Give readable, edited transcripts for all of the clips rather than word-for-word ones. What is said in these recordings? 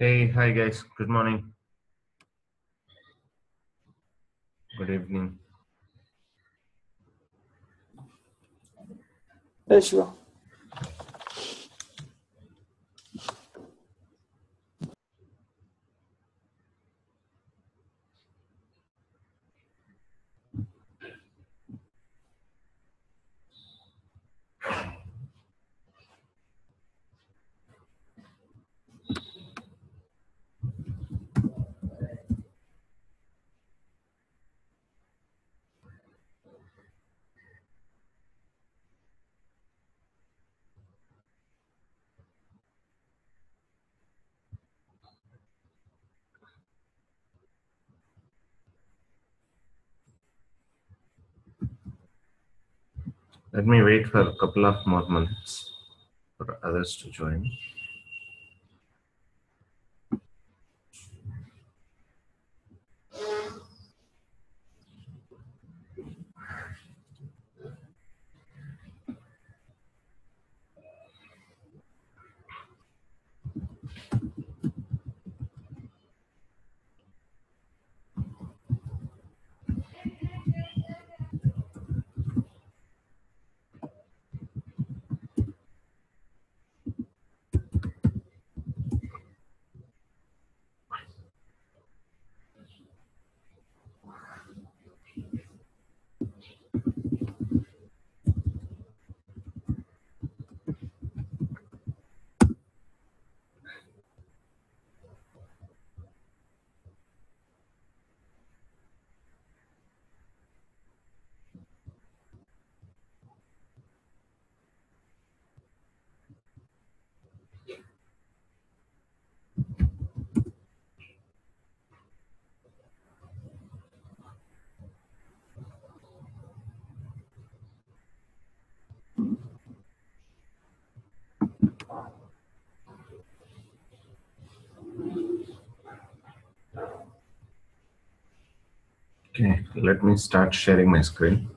Hey, hi guys. Good morning. Good evening. Hey, Shiva. Let me wait for a couple of more minutes for others to join. Okay, let me start sharing my screen.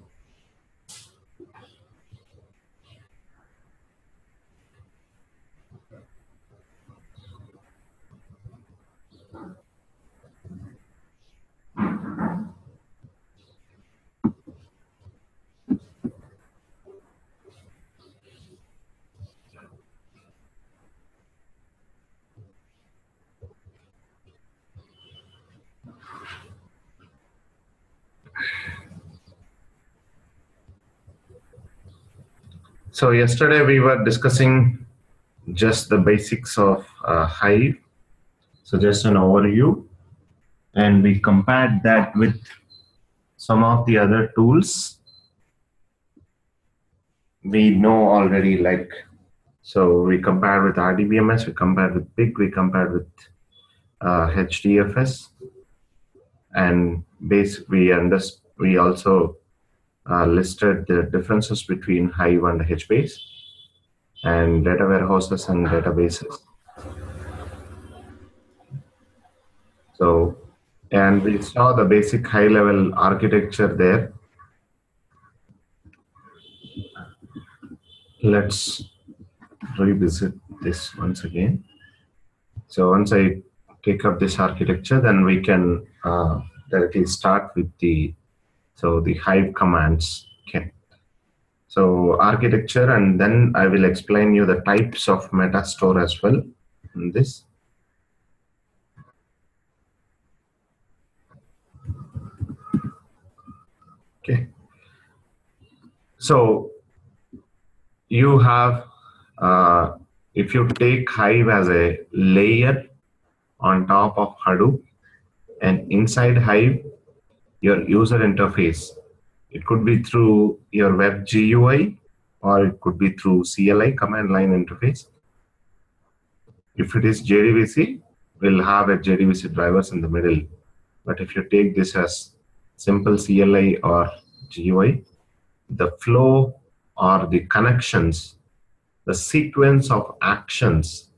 So yesterday we were discussing just the basics of Hive. So just an overview, and we compared that with some of the other tools we know already. So we compared with RDBMS, we compared with PIC, we compared with HDFS, and we also listed the differences between Hive and HBase, and data warehouses and databases. So, and we saw the basic high-level architecture there. Let's revisit this once again. So once I take up this architecture, then we can directly start with the Hive commands. Okay. So architecture, and then I will explain you the types of metastore as well in this. Okay. So you have, if you take Hive as a layer on top of Hadoop, and inside Hive, your user interface, it could be through your web GUI, or it could be through CLI, command line interface. If it is JDBC, we'll have a JDBC drivers in the middle. But if you take this as simple CLI or GUI, the flow or the connections, the sequence of actions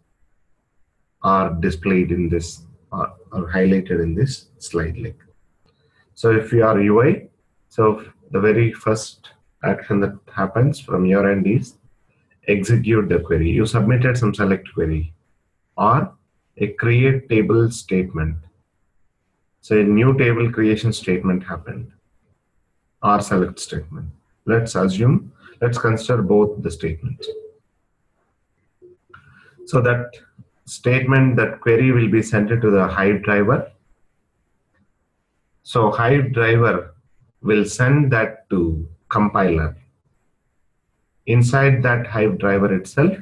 are displayed in this or highlighted in this slide. So if you are UI, so the very first action that happens from your end is execute the query. You submitted some select query, or a create table statement. So a new table creation statement happened, or select statement. Let's consider both the statements. So that statement, that query will be sent to the Hive driver. So Hive driver will send that to compiler. Inside that Hive driver itself,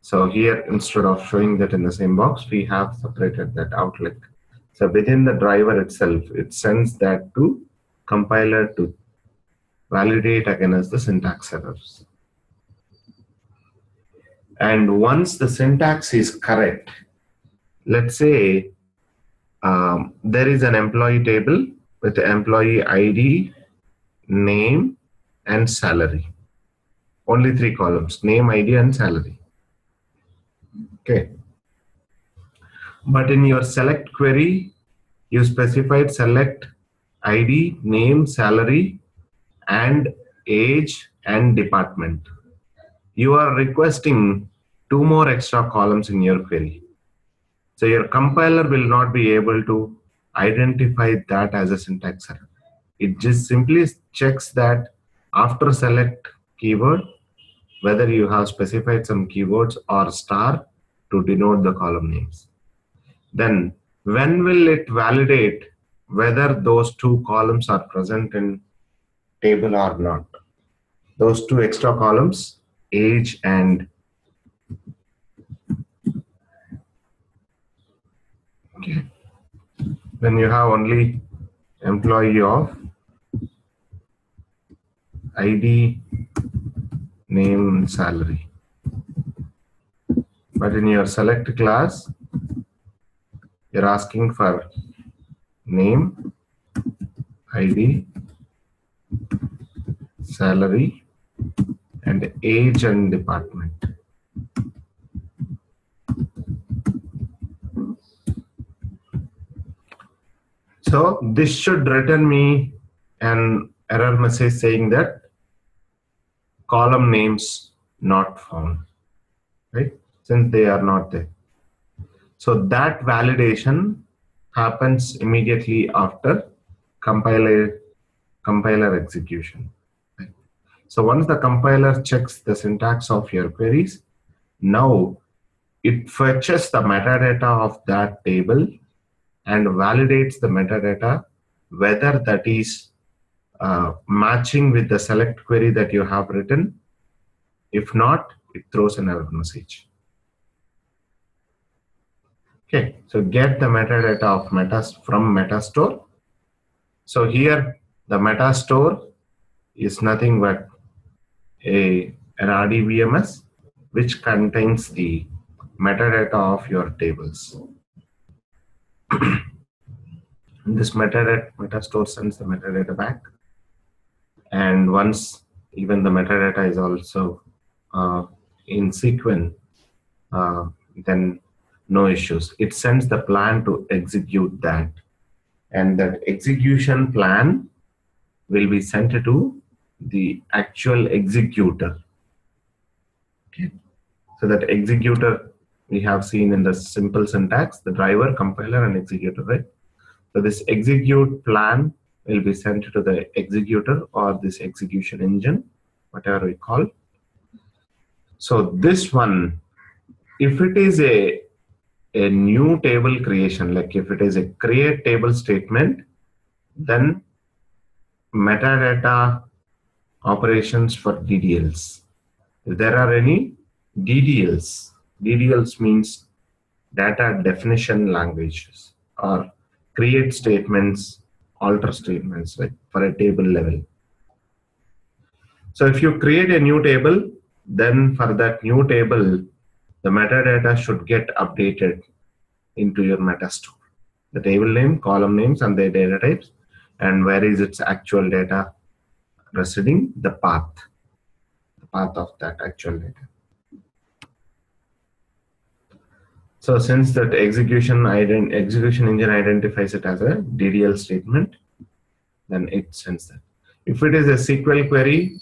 so here instead of showing that in the same box, we have separated that outlet. So within the driver itself, it sends that to compiler to validate against the syntax errors. And once the syntax is correct, let's say there is an employee table with the employee ID, name, and salary. Only 3 columns, name, ID, and salary. Okay. But in your select query, you specified select ID, name, salary, and age and department. You are requesting 2 more extra columns in your query. So your compiler will not be able to identify that as a syntax error. It just simply checks that after select keyword, whether you have specified some keywords or star to denote the column names. Then when will it validate whether those 2 columns are present in table or not? Those 2 extra columns, age and okay. When you have only employee of ID, name, salary. But in your select class, you're asking for name, ID, salary, and age and department. So this should return me an error message saying that column names not found, right? Since they are not there. So that validation happens immediately after compiler execution. Right? So once the compiler checks the syntax of your queries, now it fetches the metadata of that table and validates the metadata whether that is matching with the select query that you have written. If not, it throws an error message. Okay, so get the metadata of from metastore. So here the metastore is nothing but an RDBMS which contains the metadata of your tables. This metastore sends the metadata back, and once even the metadata is also in sequence, then no issues. It sends the plan to execute that, and that execution plan will be sent to the actual executor. Okay. So that executor we have seen in the simple syntax, the driver, compiler, and executor, right? So this execute plan will be sent to the executor or this execution engine, whatever we call. So this one, if it is a new table creation, like if it is a create table statement, then metadata operations for DDLs. If there are any DDLs means data definition languages, or create statements, alter statements, like for a table level. So if you create a new table, then for that new table, the metadata should get updated into your metastore. The table name, column names, and their data types, and where is its actual data residing, the path of that actual data. So since that execution engine identifies it as a DDL statement, then it sends that. If it is a SQL query,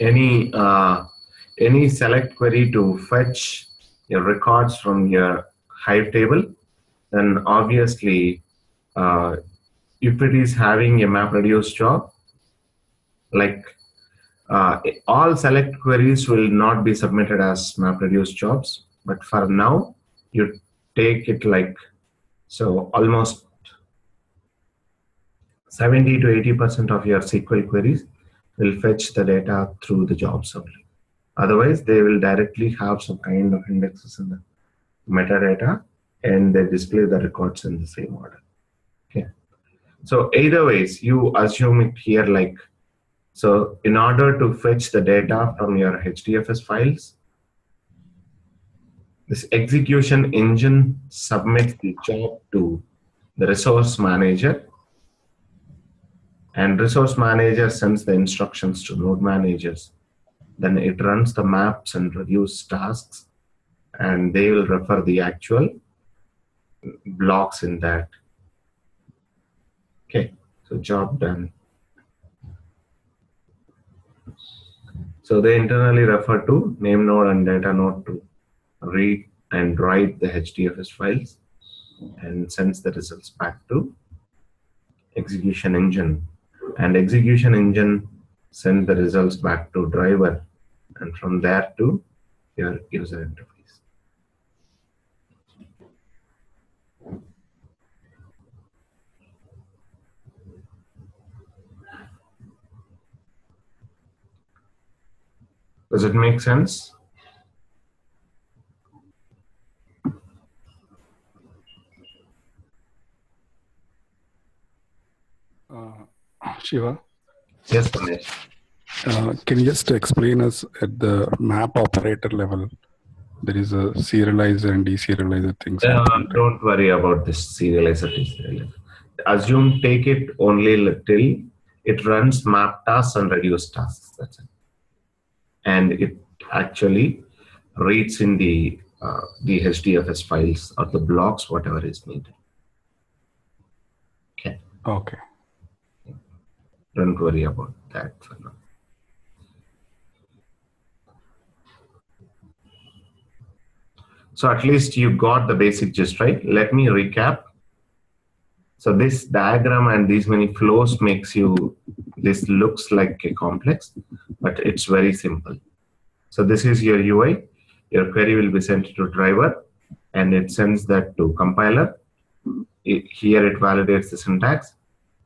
any select query to fetch your records from your Hive table, then obviously, if it is having a MapReduce job, like all select queries will not be submitted as MapReduce jobs, but for now, you take it like, so almost 70 to 80% of your SQL queries will fetch the data through the jobs only. Otherwise, they will directly have some kind of indexes in the metadata and they display the records in the same order. Okay. So either ways, you assume it here like, so in order to fetch the data from your HDFS files, this execution engine submits the job to the resource manager, and resource manager sends the instructions to node managers. Then it runs the maps and reviews tasks, and they will refer the actual blocks in that. Okay, so job done. So they internally refer to name node and data node to read and write the HDFS files and sends the results back to execution engine. And execution engine sends the results back to driver and from there to your user interface. Does it make sense? Shiva? Yes, Ganesh. Can you just explain us at the map operator level? There is a serializer and deserializer things. Don't worry about this serializer. Assume take it only till it runs map tasks and reduce tasks. That's it. And it actually reads in the HDFS files or the blocks, whatever is needed. Okay. Okay. Don't worry about that for now. So at least you got the basic gist, right? Let me recap. So this diagram and these many flows makes you, this looks like a complex, but it's very simple. So this is your UI. Your query will be sent to driver and it sends that to compiler. Here it validates the syntax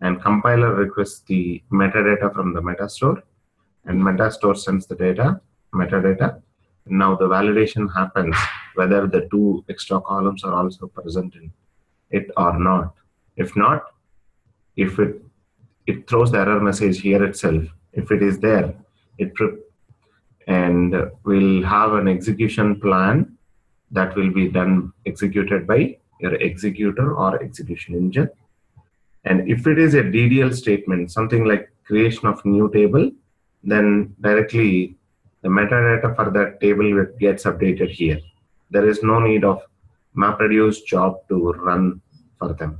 and compiler requests the metadata from the metastore and metastore sends the data, metadata. Now the validation happens whether the two extra columns are also present in it or not. If not, if it throws the error message here itself. If it is there, and we'll have an execution plan that will be done executed by your executor or execution engine. And if it is a DDL statement, something like creation of new table, then directly the metadata for that table gets updated here. There is no need of MapReduce job to run for them.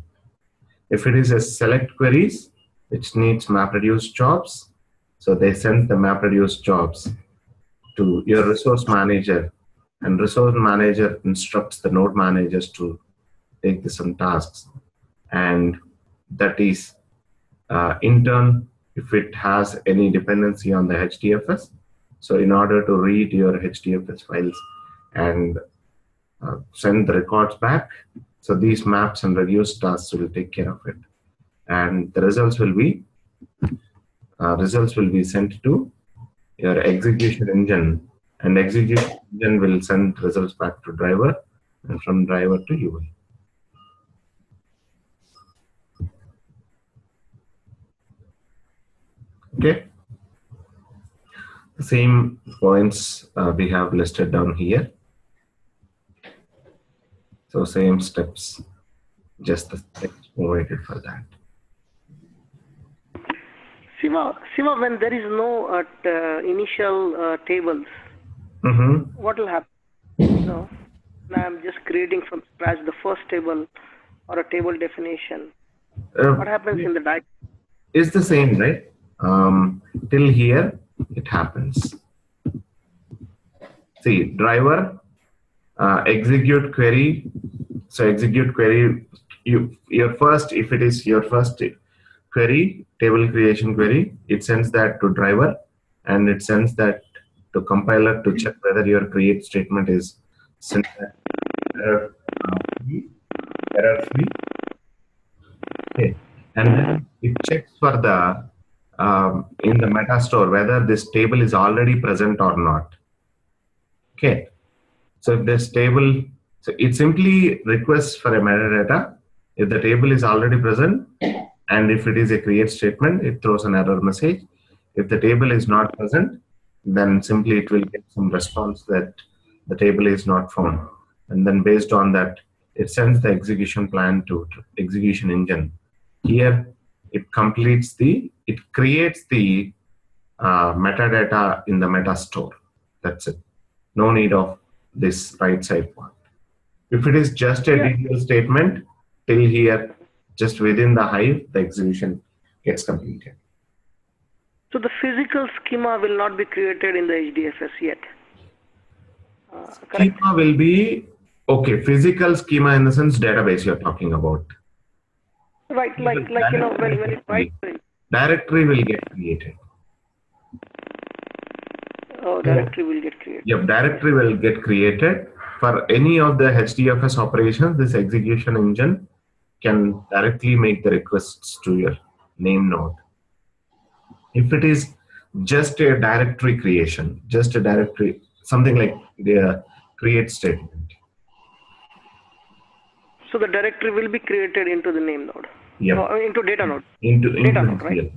If it is a select queries, which needs MapReduce jobs, so they send the MapReduce jobs to your resource manager, and resource manager instructs the node managers to take some tasks, and that is in turn, if it has any dependency on the HDFS, so in order to read your HDFS files and send the records back, so these maps and reduce tasks will take care of it, and the results will be sent to your execution engine, and execution engine will send results back to driver, and from driver to UI. Okay. The same points we have listed down here. So same steps, just the text provided for that. Shiva, when there is no initial tables, what will happen? So I'm just creating from scratch the first table or a table definition. What happens in the diagram? It's the same, right? Till here, it happens. See, driver execute query. So execute query, your first, if it is your first query, table creation query, it sends that to driver, and it sends that to compiler to check whether your create statement is error free. Okay, and then it checks for the in the meta store whether this table is already present or not. Okay, so if this table, so it simply requests for a metadata. If the table is already present, and if it is a create statement, it throws an error message. If the table is not present, then simply it will get some response that the table is not found. And then based on that, it sends the execution plan to execution engine. Here, it completes it creates the metadata in the meta store. That's it. No need of this right side part. If it is just a DDL statement, till here, just within the Hive, the execution gets completed. So the physical schema will not be created in the HDFS yet. Schema will be, okay, physical schema in the sense database you're talking about. Right, like you know, when it writes. Directory will get created. Oh, directory will get created. Yep, directory will get created. For any of the HDFS operations, this execution engine can directly make the requests to your name node. If it is just a directory creation, just a directory, something like the create statement. So the directory will be created into the name node. Yeah. Into data node. Into data node, right?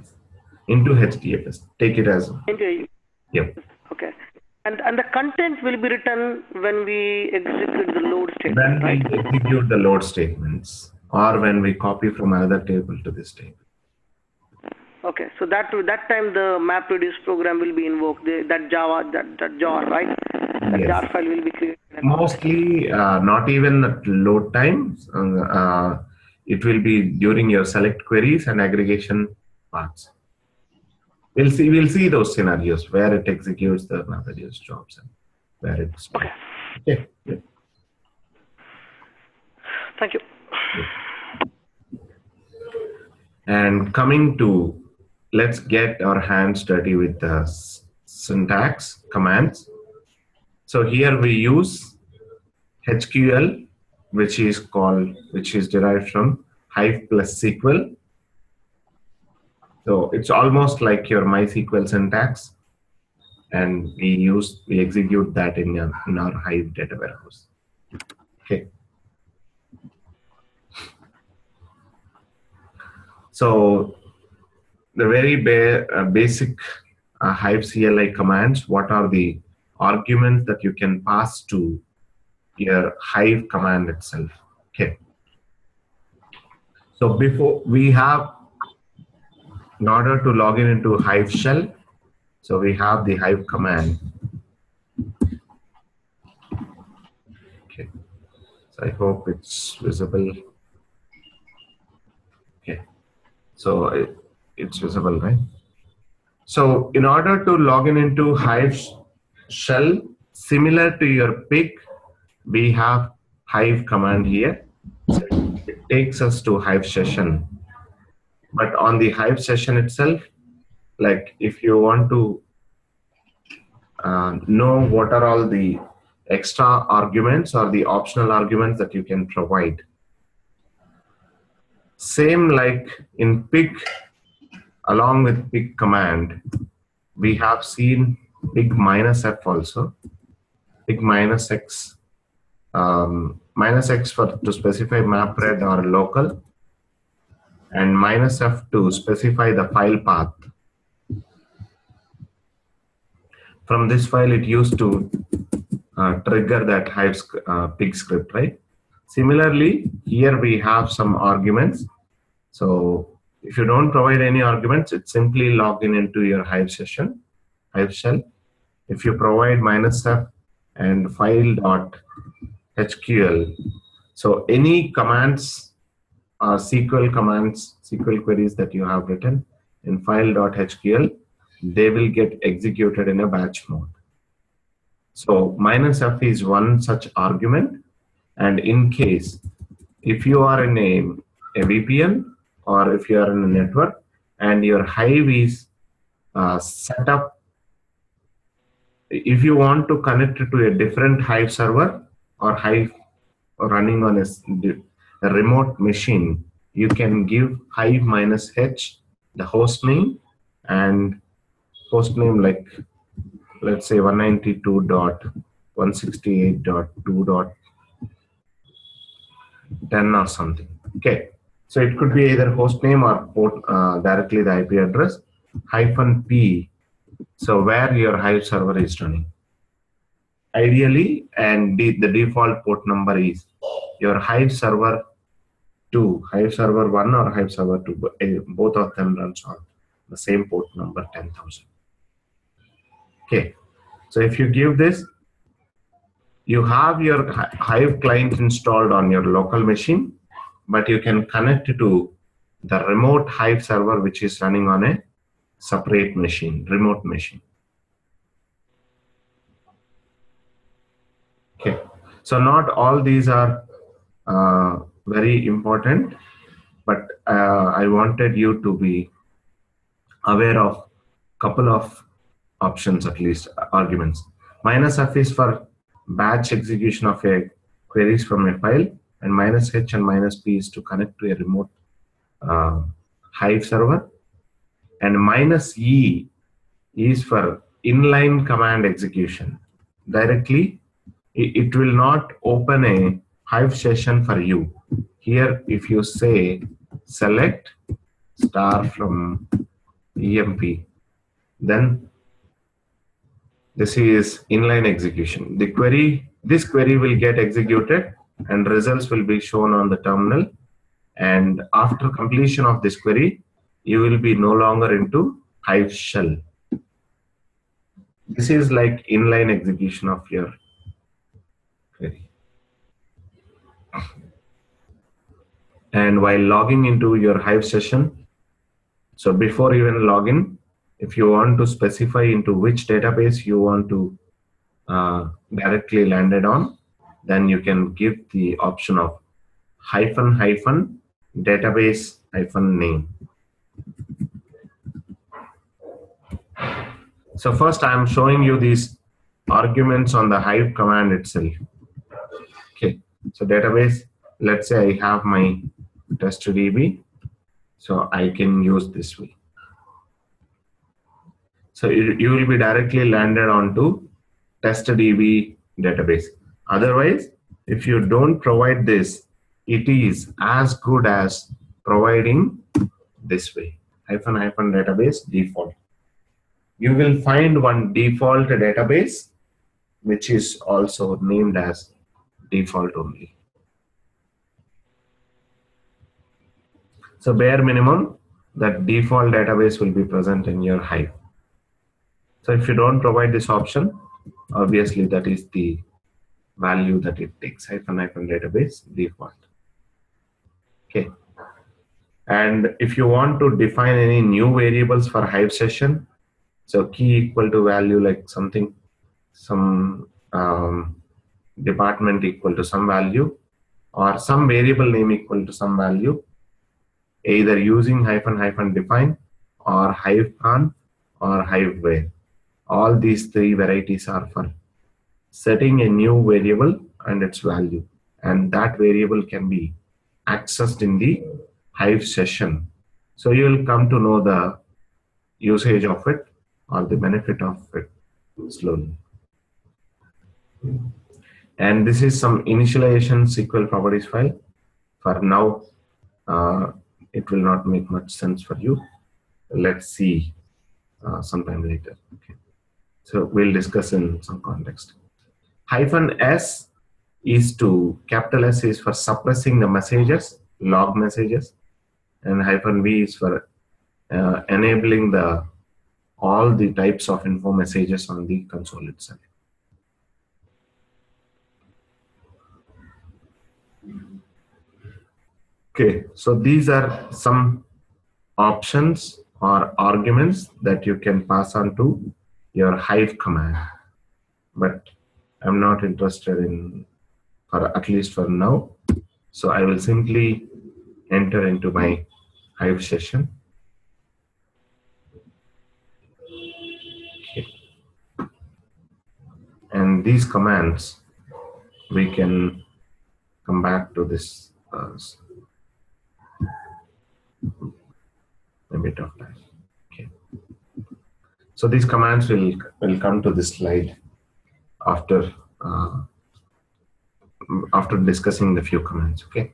Into HDFS. Take it as. Into. Yep. Okay. And the content will be written when we execute the load statement, when we execute the load statements, or when we copy from another table to this table. Okay, so that time the MapReduce program will be invoked. That jar, right? That yes. jar file will be created. Mostly, not even at load times. It will be during your select queries and aggregation parts. We'll see those scenarios where it executes the MapReduce jobs and where it's. Okay. Okay. Yeah. Thank you. Yeah. And coming to, let's get our hands dirty with the syntax commands. So here we use HQL, which is derived from Hive plus SQL. So it's almost like your MySQL syntax, and we execute that in our Hive data warehouse. Okay. So the very basic Hive CLI commands, what are the arguments that you can pass to your Hive command itself? Okay. So before we have, in order to log in into Hive shell, so we have the Hive command. Okay. So I hope it's visible. Okay. So it's visible, right? So in order to log in into Hive shell, similar to your pig, we have Hive command here. So it takes us to Hive session. But on the Hive session itself, like if you want to know what are all the extra arguments or the optional arguments that you can provide. Same like in pig, along with pig command, we have seen pig -f also, pig -x, -x to specify map read or local, and -f to specify the file path. From this file, it used to trigger that Hive pig script, right? Similarly, here we have some arguments. So if you don't provide any arguments, it's simply log into your Hive session, Hive shell. If you provide -f and file.hql, so any commands, SQL commands, SQL queries that you have written in file.hql, they will get executed in a batch mode. So -f is one such argument, and in case if you are in a VPN or if you are in a network and your Hive is set up, if you want to connect it to a different Hive server or Hive running on a remote machine, you can give Hive -h the host name, and host name like, let's say 192.168.2.10 or something. Okay, so it could be either host name or port, directly the IP address -p. So where your Hive server is running, ideally, and the default port number is your Hive server 2, Hive server 1 or Hive server 2, both of them runs on the same port number 10,000. Okay, so if you give this, you have your Hive client installed on your local machine, but you can connect to the remote Hive server which is running on a separate machine, remote machine. Okay, so not all these are very important, but I wanted you to be aware of couple of options, at least arguments. -f is for batch execution of a queries from a file, and -h and -p is to connect to a remote Hive server, and -e is for inline command execution. Directly, it will not open a Hive session for you. Here, if you say select star from EMP, then this is inline execution. This query will get executed and results will be shown on the terminal. And after completion of this query, you will be no longer into Hive shell. This is like inline execution of your query. And while logging into your Hive session, so before even login, if you want to specify into which database you want to directly landed on, then you can give the option of --database-name. So first I am showing you these arguments on the Hive command itself. Okay, so database, let's say I have my testDB, so I can use this way. So you will be directly landed onto testDB database. Otherwise, if you don't provide this, it is as good as providing this way, --database default. You will find one default database, which is also named as default only. So bare minimum, that default database will be present in your Hive. So if you don't provide this option, obviously that is the value that it takes, --database default. Okay. And if you want to define any new variables for Hive session, so key equal to value like something, some department equal to some value, or some variable name equal to some value, either using --define or hive-conf or hive-var. All these three varieties are for setting a new variable and its value, and that variable can be accessed in the Hive session. So you will come to know the usage of it or the benefit of it slowly. And this is some initialization SQL properties file. For now, it will not make much sense for you. Let's see sometime later. Okay. So we'll discuss in some context. -s is to, capital S is for suppressing the messages, log messages, and -v is for enabling all the types of info messages on the console itself. Okay, so these are some options or arguments that you can pass on to your Hive command. But I'm not interested in, for at least for now. So I will simply enter into my Hive session. Okay. And these commands, we can come back to this a bit of time. Okay. So these commands will come to this slide after discussing the few commands. Okay.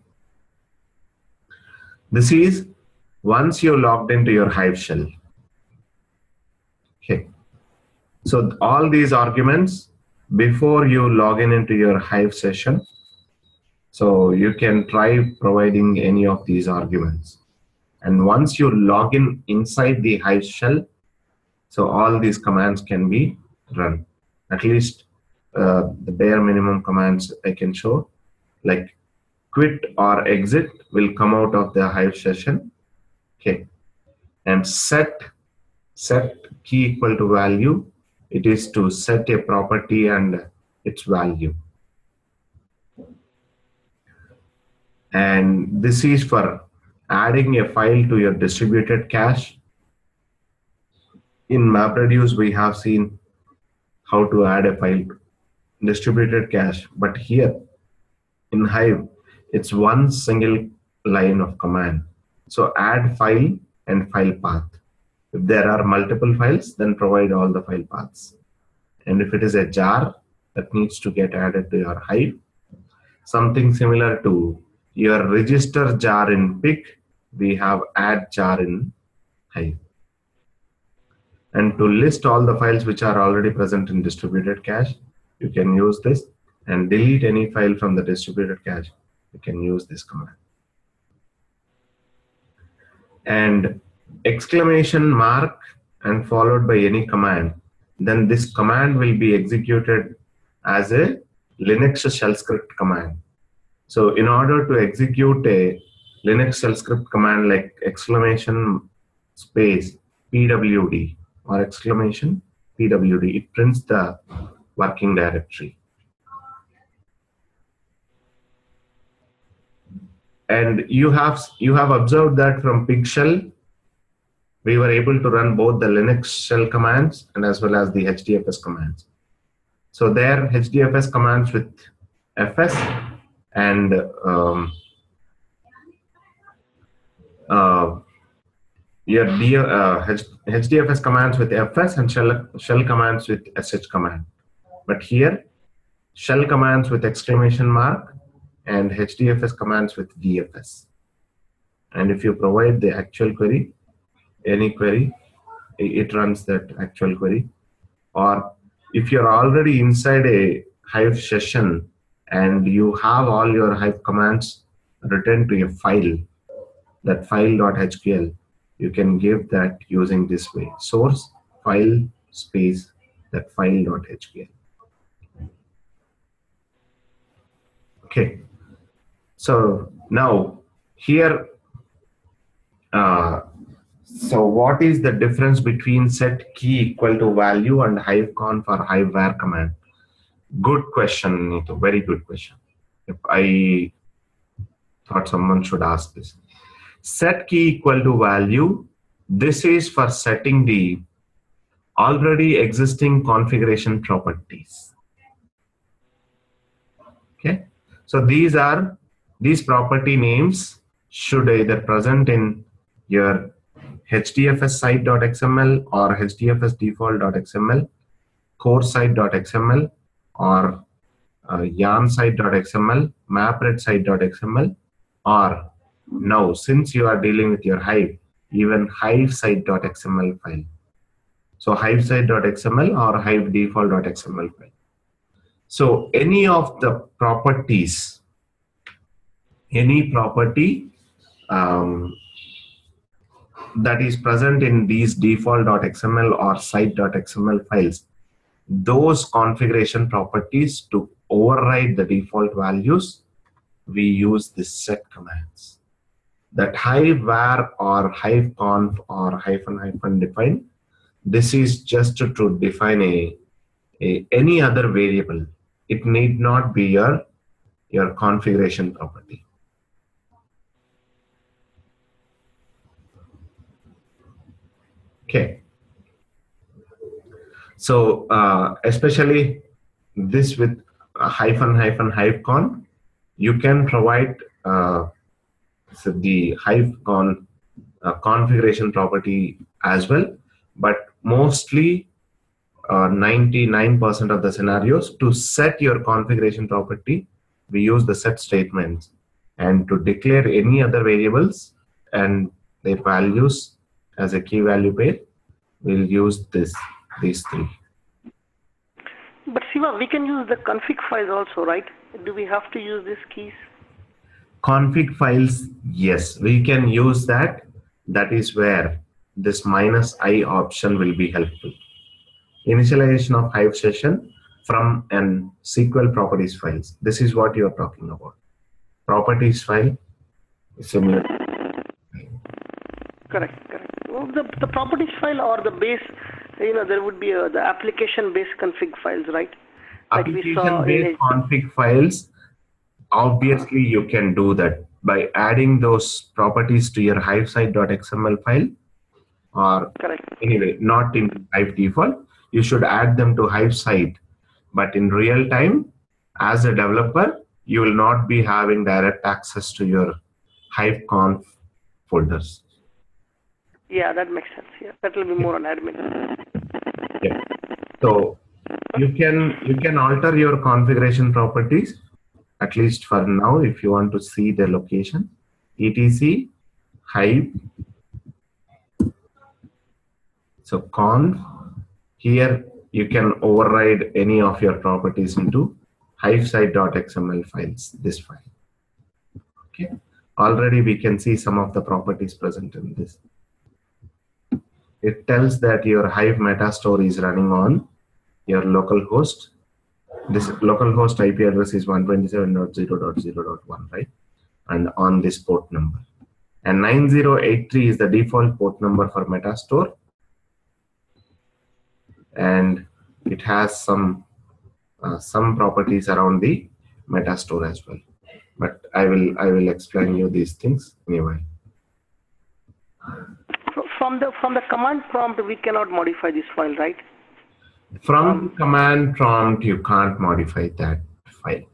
This is once you logged into your Hive shell. Okay. So all these arguments before you log in into your Hive session. So you can try providing any of these arguments. And once you log in inside the Hive shell, so all these commands can be run. At least the bare minimum commands I can show, like quit or exit will come out of the Hive session. Okay. And set key equal to value, it is to set a property and its value. And this is for adding a file to your distributed cache. In MapReduce, we have seen how to add a file to distributed cache, but here in Hive, it's one single line of command. So add file and file path. If there are multiple files, then provide all the file paths. And if it is a jar that needs to get added to your Hive, something similar to your register jar in PIC, we have add jar in Hive. And to list all the files which are already present in distributed cache, you can use this, and delete any file from the distributed cache, you can use this command. And exclamation mark and followed by any command, then this command will be executed as a Linux shell script command. So in order to execute a Linux shell script command like exclamation space pwd or exclamation pwd, it prints the working directory. And you have observed that from pig shell, we were able to run both the Linux shell commands and as well as the HDFS commands. So there HDFS commands with fs and HDFS commands with fs and shell commands with sh command. But here shell commands with exclamation mark and HDFS commands with DFS. And if you provide the actual query, any query, it runs that actual query. Or if you're already inside a Hive session and you have all your Hive commands written to a file, that file.hql, you can give that using this way: source file space that file.hql. Okay. So now here, so what is the difference between set key equal to value and hiveconf or hivevar command? Good question, Neetu. Very good question. If I thought someone should ask this. Set key equal to value, this is for setting the already existing configuration properties. Okay. So these property names should either present in your HDFS site.xml or HDFS default.xml, core site.xml, or yarn site.xml, mapred site.xml, or now since you are dealing with your Hive, even Hive site.xml file. So Hive site.xml or Hive default.xml file. So any of the properties, any property that is present in these default.xml or site.xml files, those configuration properties to override the default values, we use this set commands. That hivevar or hiveconf or -- define, this is just to define any other variable It need not be your configuration property. Okay. So especially this with --hive you can provide so the Hive configuration property as well, but mostly 99% of the scenarios, to set your configuration property, we use the set statements, and to declare any other variables and their values as a key value pair, we'll use these three. But Siva, we can use the config files also, right? Do we have to use these keys? Config files, yes, we can use that. That is where this -i option will be helpful. Initialization of Hive session from an SQL properties files. This is what you are talking about. Properties file is similar. Correct. Well, the properties file or the base, there would be the application-based config files, right? Application-based config files, obviously you can do that by adding those properties to your hivesite.xml file, or correct. Anyway, not in Hive default. You should add them to Hive site, but in real time, as a developer, you will not be having direct access to your Hive conf folders. Yeah, that makes sense. Yeah, that will be more on admin. Yeah. So you can alter your configuration properties, at least for now, if you want to see the location. etc hive. So conf. Here you can override any of your properties into hivesite.xml files, this file. Okay. Already we can see some of the properties present in this. It tells that your Hive Metastore is running on your local host. This local host IP address is 127.0.0.1, right? And on this port number. And 9083 is the default port number for Metastore. And it has some properties around the Metastore as well, but I will explain you these things anyway. From the command prompt, we cannot modify this file, right? From command prompt, you can't modify that file.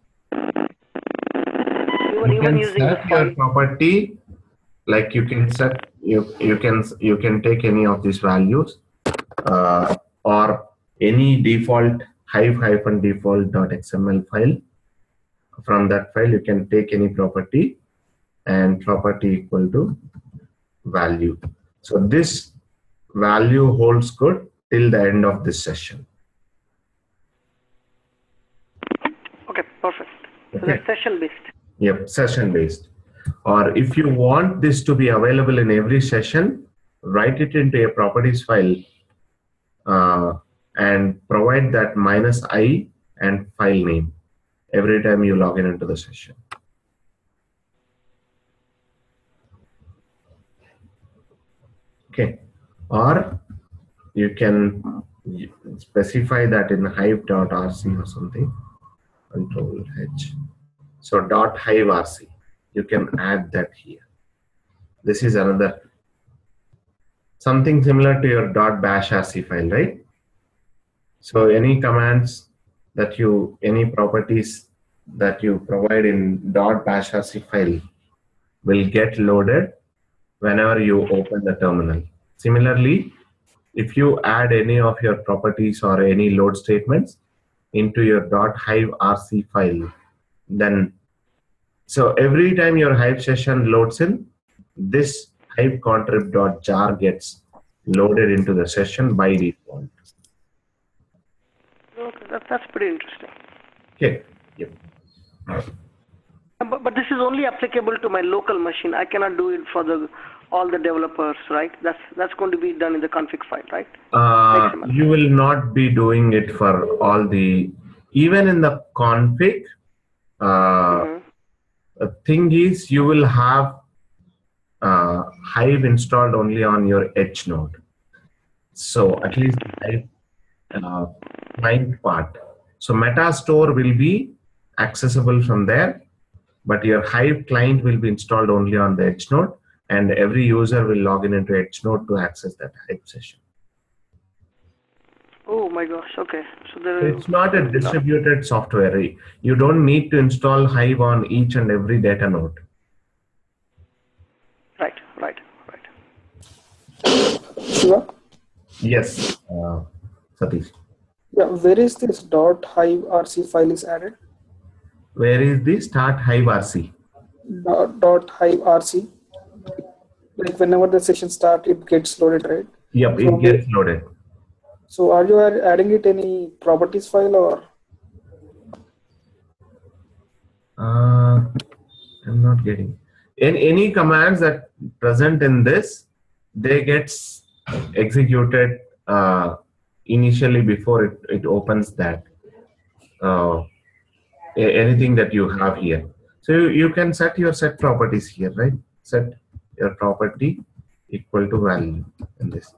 You can set your property, like you can set you can take any of these values. Or any default hive-default.xml file. From that file, you can take any property and property equal to value. So this value holds good till the end of this session. Okay, perfect. So that's session based. Yep, session based. Or if you want this to be available in every session, write it into a properties file. And provide that -i and file name every time you log in into the session. Okay, or you can specify that in hive.rc or something. Control H. So .hive.rc. You can add that here. This is another something similar to your .bash.rc file, right? So any commands that any properties that you provide in .bash.rc file will get loaded whenever you open the terminal. Similarly, if you add any of your properties or any load statements into your .hive.rc file, then so every time your Hive session loads in, this hive contrib.jar gets loaded into the session by default. Okay, that's pretty interesting. Okay. Yep. But this is only applicable to my local machine. I cannot do it for all the developers, right? That's going to be done in the config file, right? You will not be doing it for all the, even in the config. The thing is, you will have Hive installed only on your edge node. So at least Hive client part. So Metastore will be accessible from there, but your Hive client will be installed only on the Edge node, and every user will log in into Edge node to access that Hive session. Oh my gosh, okay. So It's not a distributed software. You don't need to install Hive on each and every data node. Right. Shiva? Yes, Satish. Yeah, where is this .hive rc file is added? Where is the start Hive RC? .hive rc. Like whenever the session starts, it gets loaded, right? Yep, it gets loaded. So are you adding it any properties file or? I'm not getting. In any commands that present in this, they gets executed initially before it opens that anything that you have here. So you can set your set properties here, right? Set your property equal to value in this.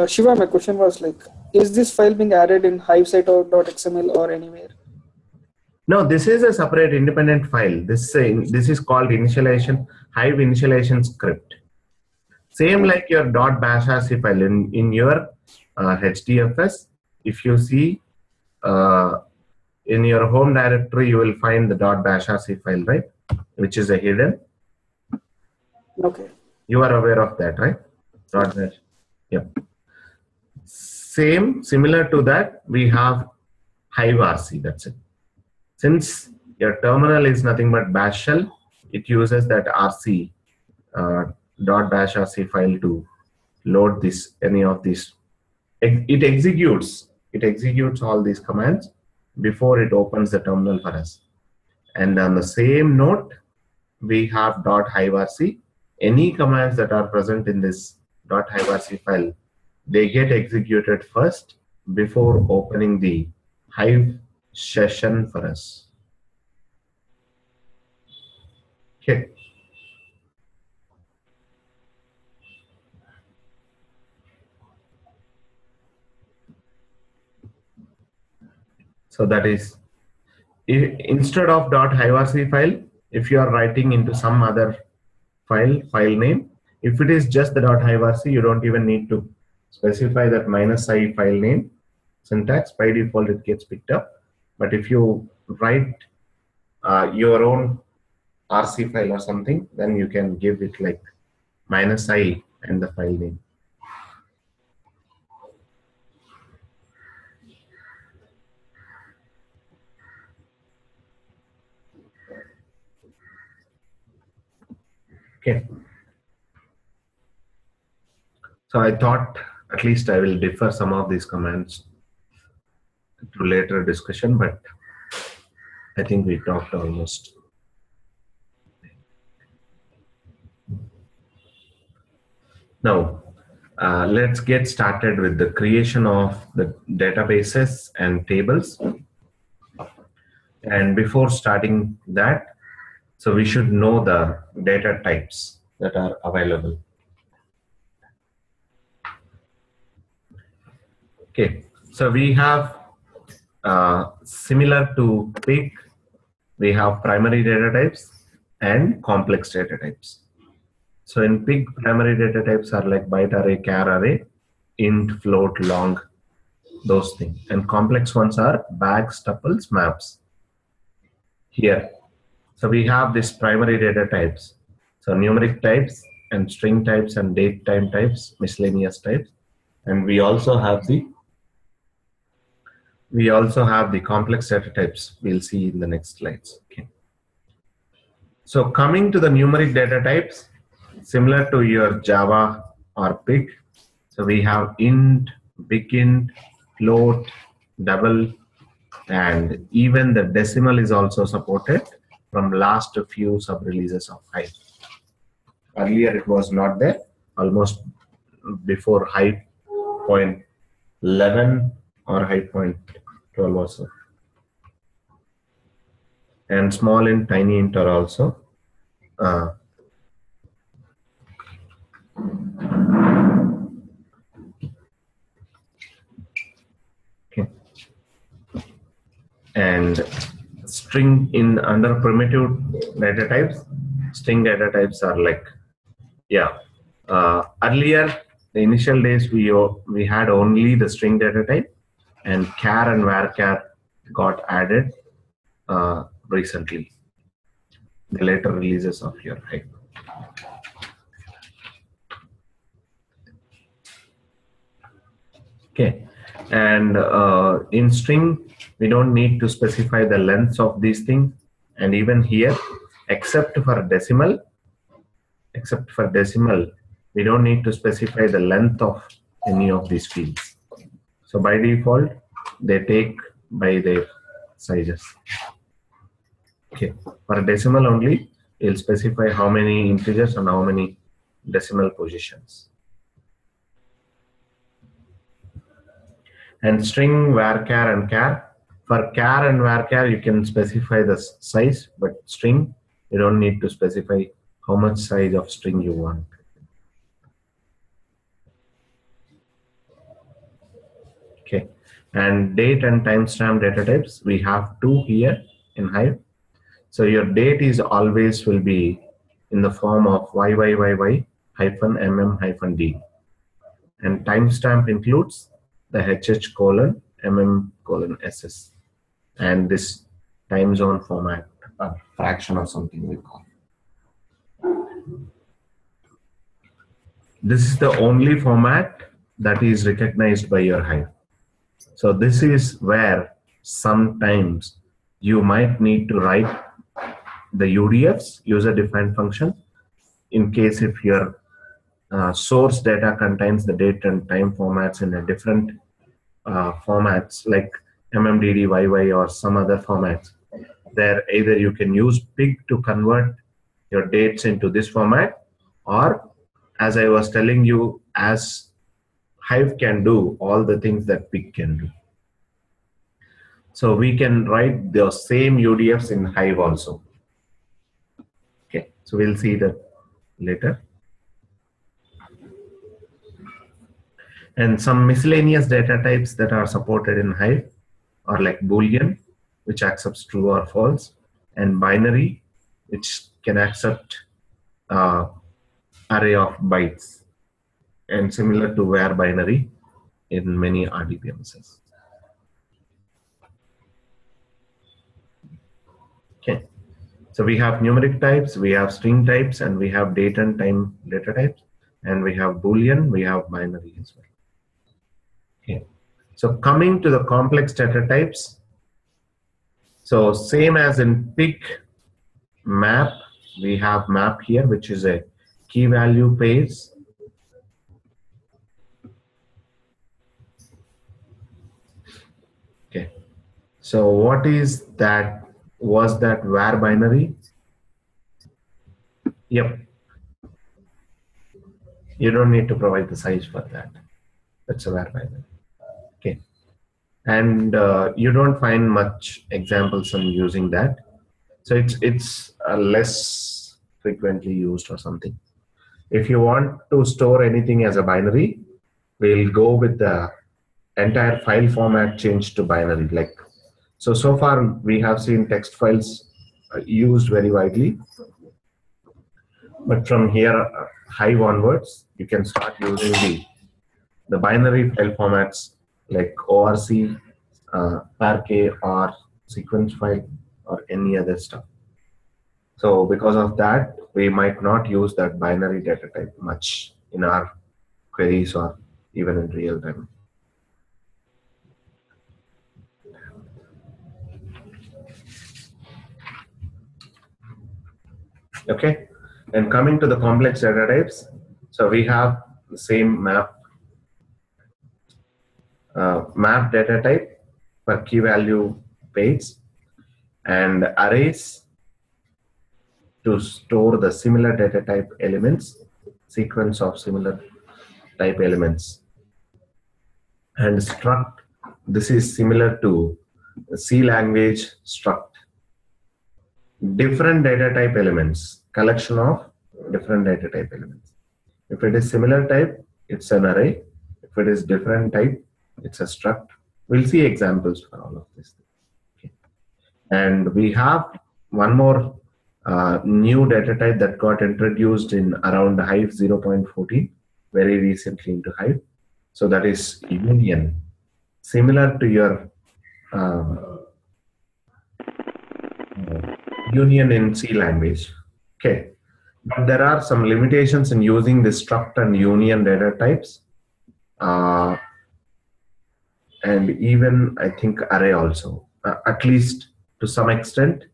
Shiva, my question was like, is this file being added in Hive site or .xml or anywhere? No, this is a separate independent file. This is called initialization, Hive initialization script. Same like your .bash rc file in your HDFS. If you see in your home directory, you will find the .bash rc file, right? Which is a hidden. Okay. You are aware of that, right? .bash. Yep. Similar to that, we have Hive RC. That's it. Since your terminal is nothing but bash shell, it uses that RC .bash rc file to load this any of these. It executes all these commands before it opens the terminal for us. And on the same note, we have .hive rc. Any commands that are present in this .hive rc file, they get executed first before opening the Hive session for us. Okay. So that is, instead of .hive file, if you are writing into some other file name, if it is just the .hive, you don't even need to specify that -i file name syntax. By default, it gets picked up. But if you write your own RC file or something, then you can give it like -i and the file name. Okay. So I thought at least I will defer some of these commands to later discussion, but I think we talked almost. Now, let's get started with the creation of the databases and tables. And before starting that, so we should know the data types that are available. Okay, so we have similar to PIG, we have primary data types and complex data types. So in PIG, primary data types are like byte array, char array, int, float, long, those things. And complex ones are bags, tuples, maps. Here, so we have this primary data types. So numeric types and string types and date time types, miscellaneous types. And we also have the complex data types. We'll see in the next slides. Okay. So coming to the numeric data types, similar to your Java or PIG. So we have int, big int, float, double, and even the decimal is also supported from last few sub-releases of Hive. Earlier it was not there, almost before Hive 0.11 or Hive 0.12 also. And small int, tiny int are also okay. And string in under primitive data types, string data types are like, earlier, the initial days we had only the string data type, and char and varchar got added recently, the later releases of your Hive. Okay, and in string, we don't need to specify the lengths of these things, and even here, except for decimal, we don't need to specify the length of any of these fields. So by default, they take by their sizes. Okay, for decimal only, you'll specify how many integers and how many decimal positions. And string, varchar, and char. For char and varchar, you can specify the size, but string, you don't need to specify how much size of string you want. Okay, and date and timestamp data types, we have two here in Hive. So your date is always will be in the form of YYYY-MM-D. And timestamp includes the HH:/MM:/SS. And this time zone format, or fraction or something we call. This is the only format that is recognized by your Hive. So this is where sometimes you might need to write the UDFs, user-defined function, in case if your source data contains the date and time formats in a different formats like MMDD, YY, or some other formats. There, either you can use pig to convert your dates into this format, or as I was telling you, as Hive can do all the things that pig can do. So we can write the same UDFs in Hive also. Okay, so we'll see that later. And some miscellaneous data types that are supported in Hive are like Boolean, which accepts true or false, and binary, which can accept array of bytes, and similar to var binary in many RDBMSs. Okay, so we have numeric types, we have string types, and we have date and time data types, and we have Boolean, we have binary as well. Okay, so coming to the complex data types, so same as in pig map, we have map here, which is a key value pairs. Okay, so what is that? Was that var binary? Yep. You don't need to provide the size for that. That's a var binary. Okay, and you don't find much examples on using that. So it's less frequently used or something. If you want to store anything as a binary, we'll go with the entire file format changed to binary. Like, so far we have seen text files used very widely, but from here Hive onwards, you can start using the binary file formats like ORC, parquet, or sequence file, or any other stuff. So because of that, we might not use that binary data type much in our queries or even in real time. Okay, and coming to the complex data types, so we have the same map data type for key value pairs, and arrays to store the similar data type elements, sequence of similar type elements, and struct. This is similar to the C language struct. Different data type elements, collection of different data type elements. If it is similar type, it's an array. If it is different type, it's a struct. We'll see examples for all of this. Okay. And we have one more new data type that got introduced in around Hive 0.14, very recently into Hive. So that is union, similar to your union in C language. Okay, but there are some limitations in using the struct and union data types, and even I think array also, at least to some extent.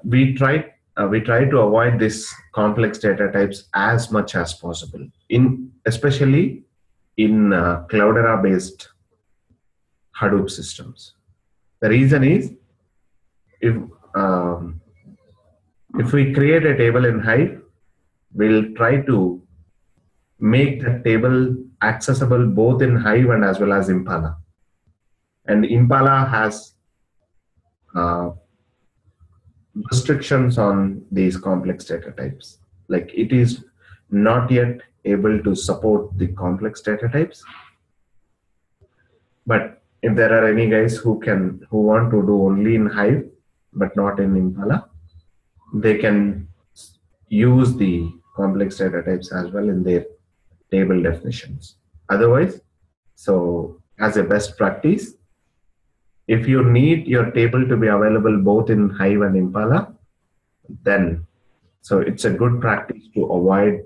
We try to avoid this complex data types as much as possible, especially in Cloudera based Hadoop systems. The reason is, if we create a table in Hive, we'll try to make the table accessible both in Hive and as well as Impala. And Impala has restrictions on these complex data types. Like, it is not yet able to support the complex data types. But if there are any guys who want to do only in Hive but not in Impala, they can use the complex data types as well in their table definitions. Otherwise, so as a best practice, if you need your table to be available both in Hive and Impala, then so it's a good practice to avoid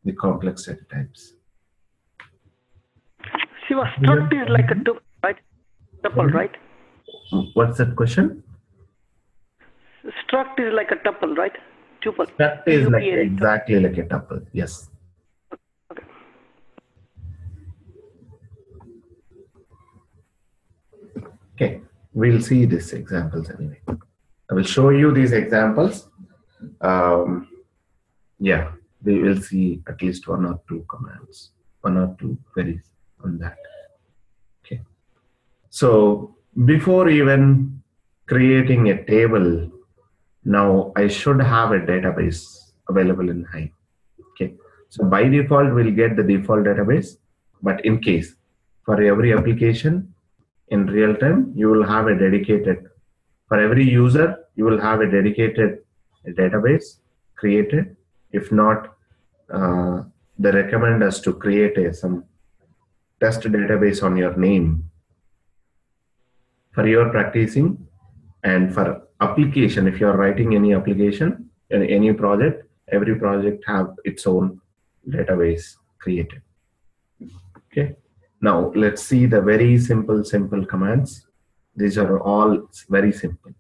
the complex data types. Shiva, struct is like a tuple, right? Tuple, right? What's that question? Struct is like a tuple, right? Tuple. Struct is like exactly like a tuple. Yes. Okay. Okay, we'll see these examples anyway. I will show you these examples. Yeah, we will see at least one or two commands, one or two queries on that. Okay. So before even creating a table, now I should have a database available in Hive. Okay. So by default, we'll get the default database, but in case for every application in real time, you will have a dedicated, for every user, you will have a dedicated database created. If not, they recommend us to create some test database on your name for your practicing. And for application, if you're writing any application in any project, every project have its own database created. Okay. Now let's see the very simple commands. These are all very simple.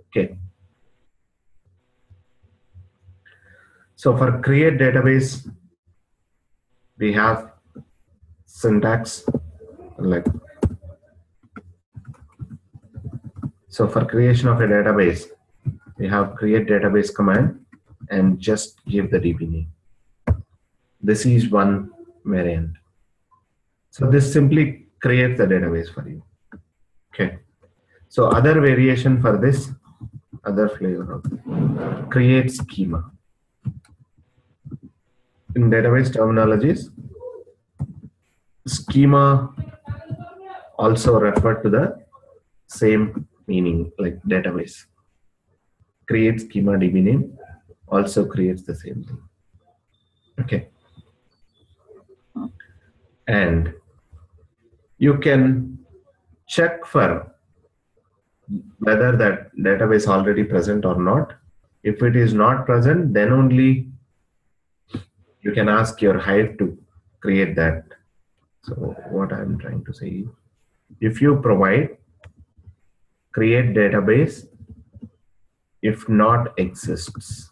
Okay. So for create database, we have syntax like, so for creation of a database, we have create database command and just give the DB name. This is one variant. So this simply creates the database for you. Okay. So other variation for this, other flavor of create schema. In database terminologies, schema also refer to the same meaning like database. Create schema DB name also creates the same thing. Okay. And you can check for whether that database already present or not. If it is not present, then only you can ask your Hive to create that. So what I'm trying to say is, if you provide create database, if not exists,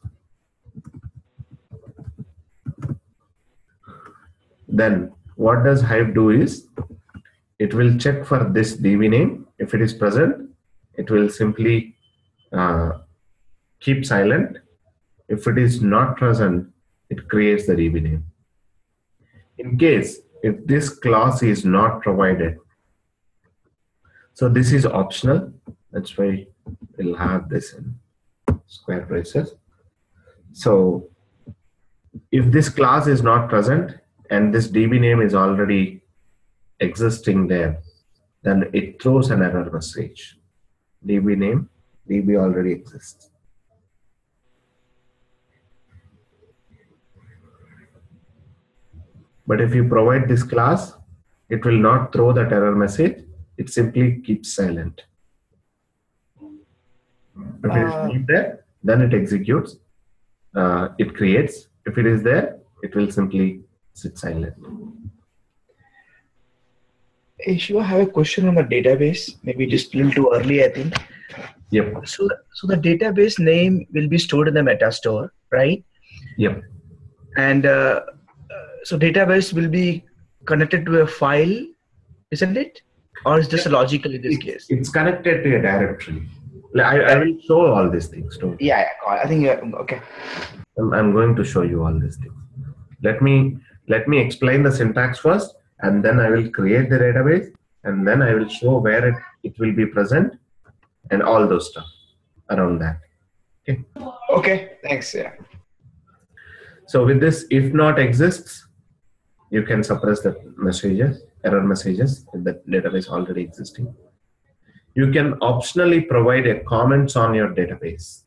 then what does Hive do is, it will check for this DB name. If it is present, it will simply keep silent. If it is not present, it creates the DB name. In case if this clause is not provided, so this is optional. That's why we'll have this in square braces. So if this class is not present and this DB name is already existing there, then it throws an error message. DB name, DB already exists. But if you provide this class, it will not throw that error message. It simply keeps silent. If it is not there, then it executes. It creates. If it is there, it will simply sit silent. Hey, Shiva, I have a question on the database. Maybe just a little too early, I think. Yep. So the database name will be stored in the metastore, right? Yep. And so database will be connected to a file, isn't it? Or is just logical in this case? It's connected to a directory. I will show all these things too. Yeah, I think okay. I'm going to show you all these things. Let me explain the syntax first, and then I will create the database, and then I will show where it will be present, and all those stuff around that. Okay. Okay. Thanks. Yeah. So with this, if not exists, you can suppress the messages, error messages if the database already existing. You can optionally provide a comments on your database.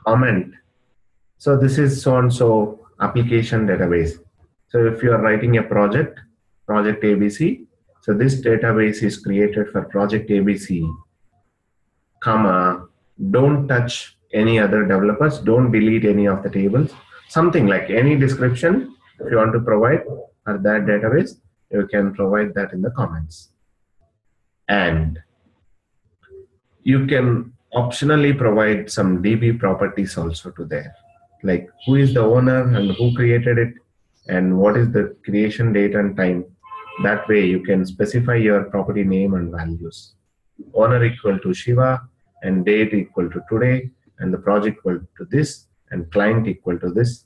Comment. So this is so-and-so application database. So if you are writing a project ABC, so this database is created for project ABC, comma, don't touch any other developers, don't delete any of the tables, something like any description if you want to provide for that database, you can provide that in the comments. And you can optionally provide some DB properties also to there, like who is the owner and who created it and what is the creation date and time. That way you can specify your property name and values. Owner equal to Shiva and date equal to today and the project equal to this and client equal to this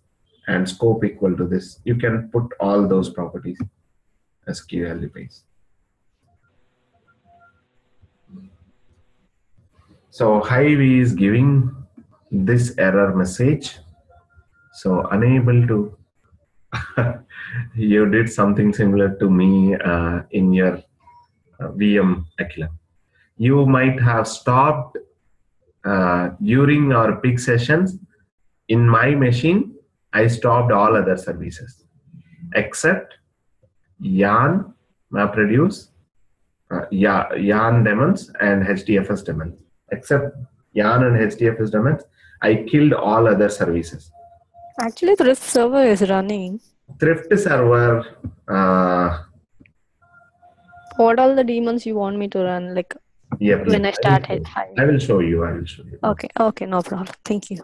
and scope equal to this. You can put all those properties as key value base. So Hive is giving this error message. So unable to, you did something similar to me in your VM Aquila. You might have stopped during our peak sessions. In my machine, I stopped all other services except Yarn, MapReduce, Yarn daemons, and HDFS daemons. Except Yarn and HDFS daemons, I killed all other services. Actually, Thrift server is running. Thrift server. What all the daemons you want me to run? Like when I start Hive. I will show you. Okay. Okay, no problem. Thank you.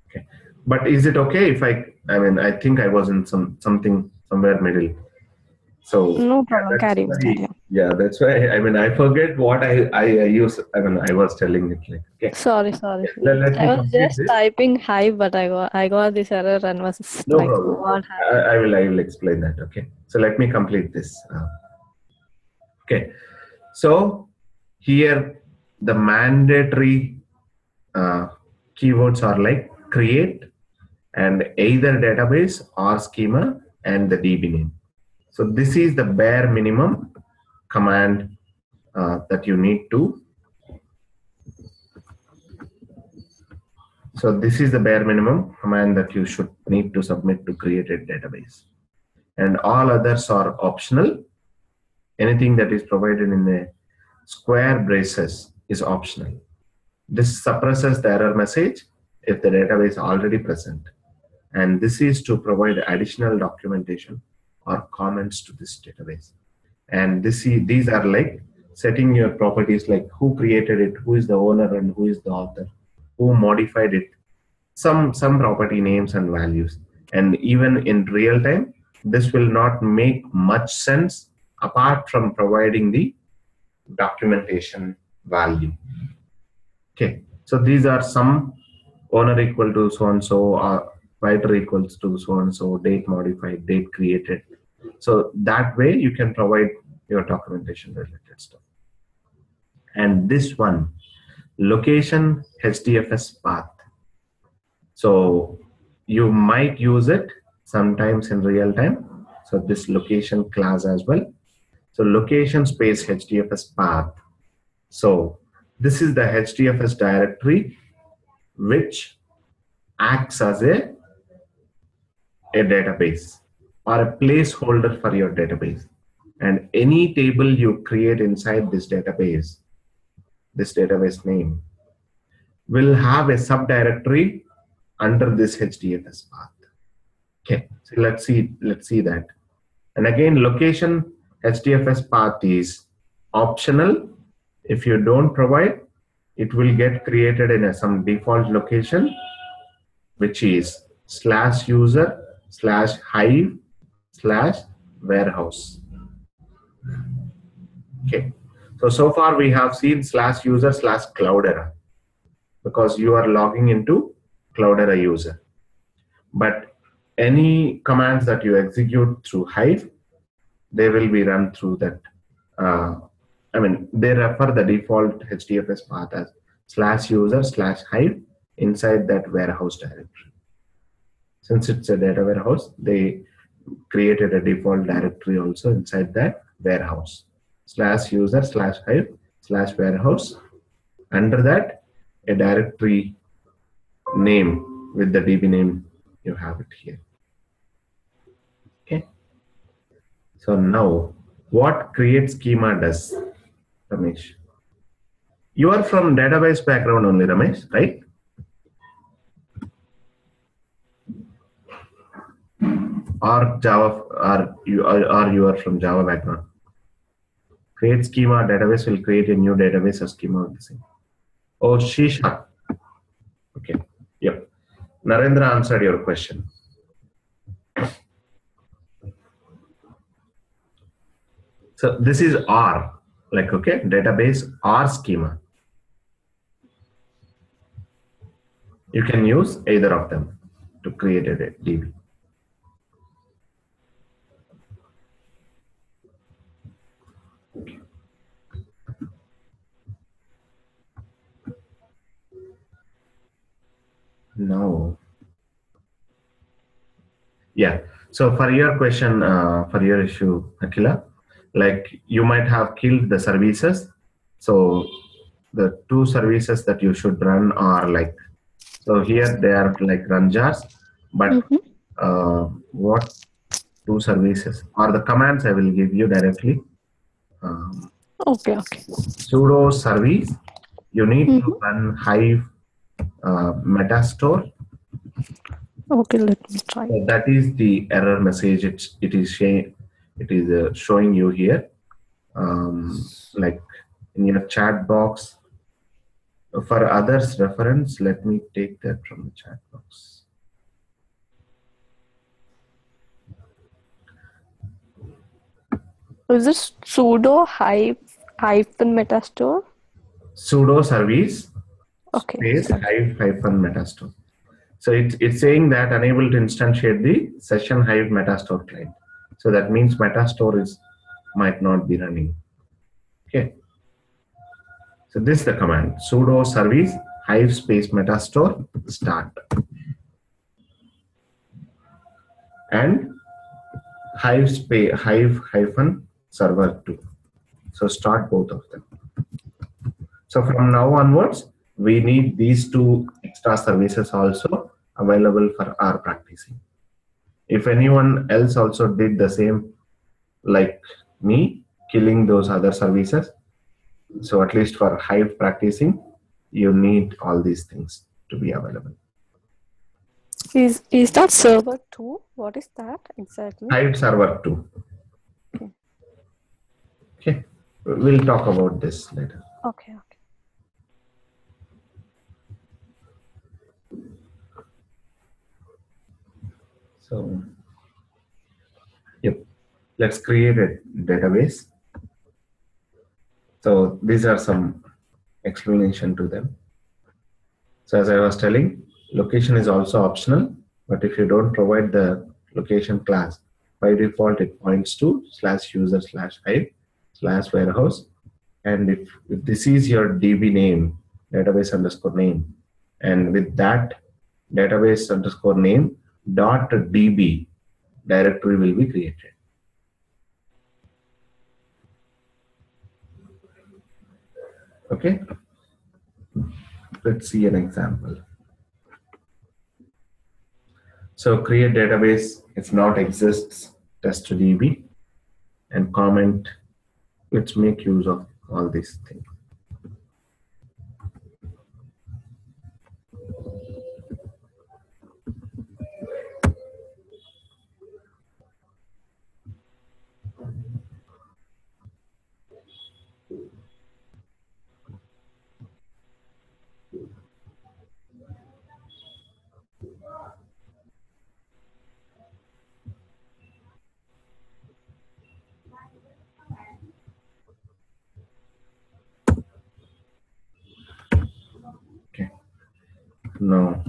Okay. But is it okay if I mean, I think I was in something somewhere middle. So no problem. Carry on. Yeah, that's why. I mean, I forget what I use. I mean, I was telling it like. Okay. Sorry. I was just typing Hive, but I got this error and was no like, problem. what happened? I will explain that. Okay. So let me complete this. Okay. So here the mandatory keywords are like create and either database or schema and the DB name. So this is the bare minimum command that you need to. So this is the bare minimum command that you should need to submit to create a database. And all others are optional. Anything that is provided in the square braces is optional. This suppresses the error message if the database is already present. And this is to provide additional documentation or comments to this database. And these are like setting your properties like who created it, who is the owner and who is the author, who modified it, some property names and values. And even in real time, this will not make much sense apart from providing the documentation value. Okay, so these are some owner equal to so-and-so or writer equals to so-and-so, date modified, date created. So that way you can provide your documentation related stuff. And this one, location HDFS path. So you might use it sometimes in real time. So this location class as well. So So location space HDFS path. So this is the HDFS directory which acts as a database or a placeholder for your database. And any table you create inside this database name, will have a subdirectory under this HDFS path. Okay, so let's see that. And again, location HDFS path is optional. If you don't provide, it will get created in some default location, which is /user/hive/warehouse. Okay, so far we have seen /user/Cloudera because you are logging into Cloudera user. But any commands that you execute through Hive, they will be run through that. They refer the default HDFS path as /user/hive inside that warehouse directory. Since it's a data warehouse, they created a default directory also inside that warehouse. /user/hive/warehouse. Under that, a directory name with the DB name, you have it here. Okay. So now, what create schema does, Ramesh? You are from database background only, Ramesh, right? Or Java, or you are from Java background? Create schema, database will create a new database or schema of the same. Oh, Shisha. Okay. Yep. Narendra answered your question. So this is R, like, okay, database R schema. You can use either of them to create a DB. No. Yeah. So for your question, for your issue, Akila, like you might have killed the services. So the two services that you should run are like, so here they are like run jars, but what two services or the commands I will give you directly. Okay. Sudo service, you need to run Hive Metastore. Okay, let me try. So that is the error message. It is showing you here, like in your chat box. For others' reference, let me take that from the chat box. Is this sudo hyphen metastore? Sudo service space Okay. Hive-metastore. So it's saying that unable to instantiate the session Hive Metastore client. So that means Metastore might not be running. Okay. So this is the command: sudo service Hive space Metastore start and Hive-server 2. So start both of them. So from now onwards, we need these two extra services also available for our practicing. If anyone else also did the same like me, killing those other services, so at least for Hive practicing, you need all these things to be available. Is that server 2? What is that exactly? Hive server 2. Okay. We'll talk about this later. Okay. So, yep, let's create a database. So these are some explanation to them. So as I was telling, location is also optional, but if you don't provide the location class, by default it points to /user/hive/warehouse. And if this is your DB name, database underscore name, and with that database underscore name .db directory will be created. Okay, let's see an example. So create database, if not exists, test DB, and comment. Let's make use of all these things. Okay, now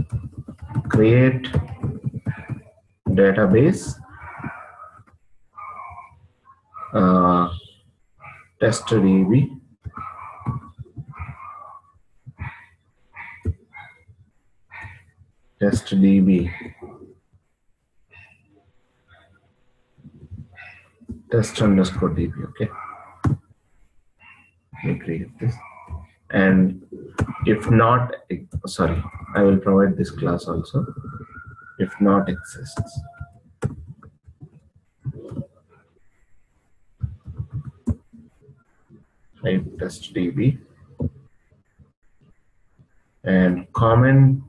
create database test DB, test DB, test underscore DB. Okay, let me create this. And if not, sorry, I will provide this class also. If not exists, Hive test DB, and comment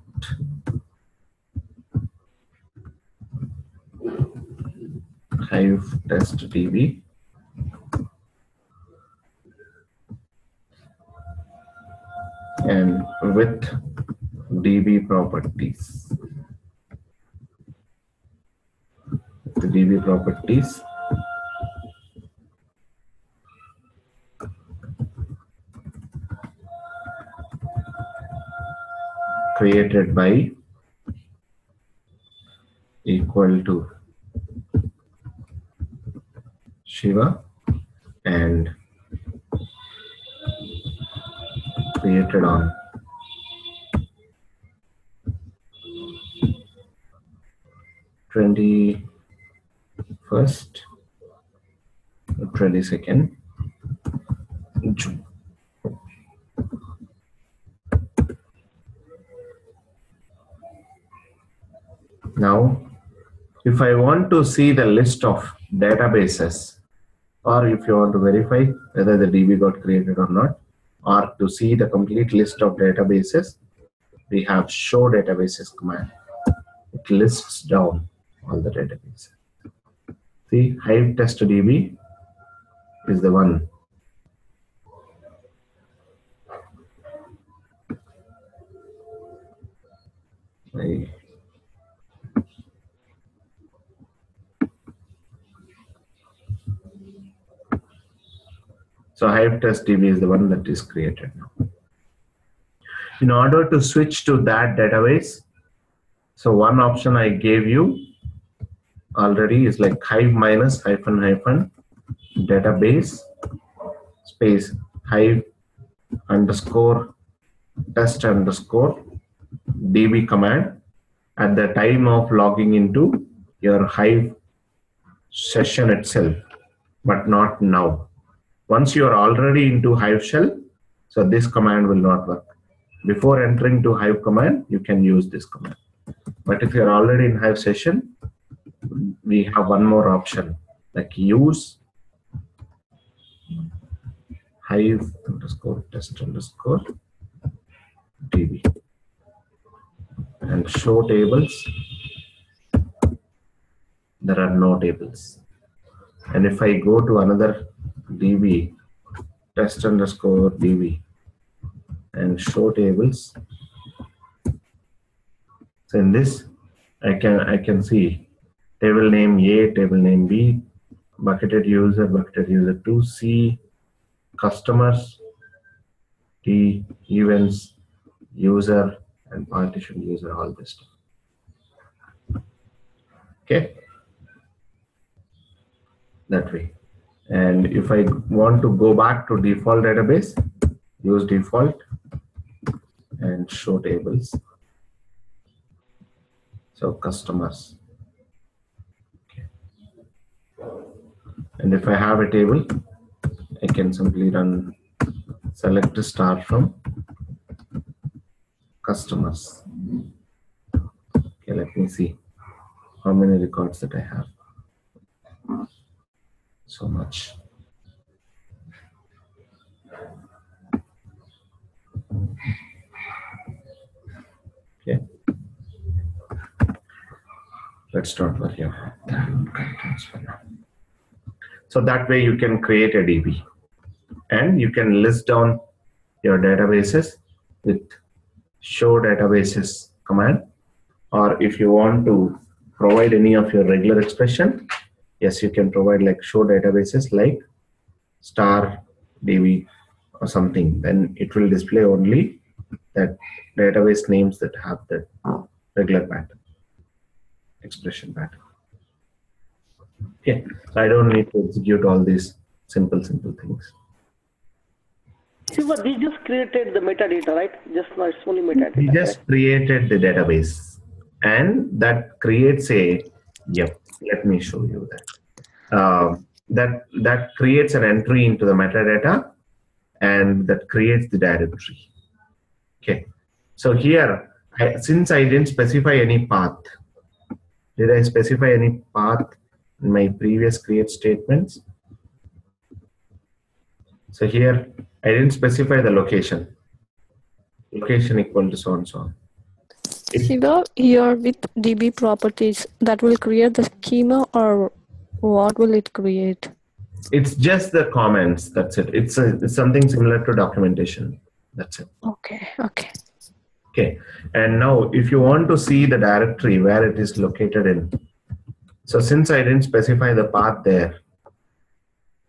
Hive test DB, and with DB properties. The DB properties created by equal to Shiva and created on June 22nd. Now, if I want to see the list of databases, or if you want to verify whether the DB got created or not, or to see the complete list of databases, we have show databases command. It lists down all the databases. See, Hive test DB is the one. So Hive test DB is the one that is created now. In order to switch to that database, so one option I gave you already is like Hive minus hyphen hyphen database space Hive underscore test underscore DB command at the time of logging into your Hive session itself, but not now. Once you are already into Hive shell, so this command will not work. Before entering to Hive command, you can use this command. But if you're already in Hive session, we have one more option, like use Hive underscore test underscore DB and show tables. There are no tables. And if I go to another DB, test underscore DB and show tables, so in this I can see table name A, table name B, bucketed user 2, C, customers, T, events, user, and partition user, all this stuff. Okay, that way. And if I want to go back to default database, use default and show tables. So customers. Okay. And if I have a table, I can simply run select star from customers. Okay, let me see how many records that I have. So much. Okay. Let's start with here. So that way you can create a DB and you can list down your databases with show databases command, or if you want to provide any of your regular expression, yes, you can provide like show databases like star DB or something. Then it will display only that database names that have that regular pattern, expression pattern. Okay, so I don't need to execute all these simple things. Shiva, we just created the metadata, right? Just now it's only metadata. We just created the database, and that creates a, yep, let me show you that. That creates an entry into the metadata, and that creates the directory. Okay, so here, since I didn't specify any path, did I specify any path in my previous create statements? So here, I didn't specify the location. Location equal to so and so on. Shiva, here with DB properties, that will create the schema, or what will it create? It's just the comments. That's it. It's something similar to documentation. That's it. Okay. Okay. And now, if you want to see the directory where it is located in, so since I didn't specify the path there,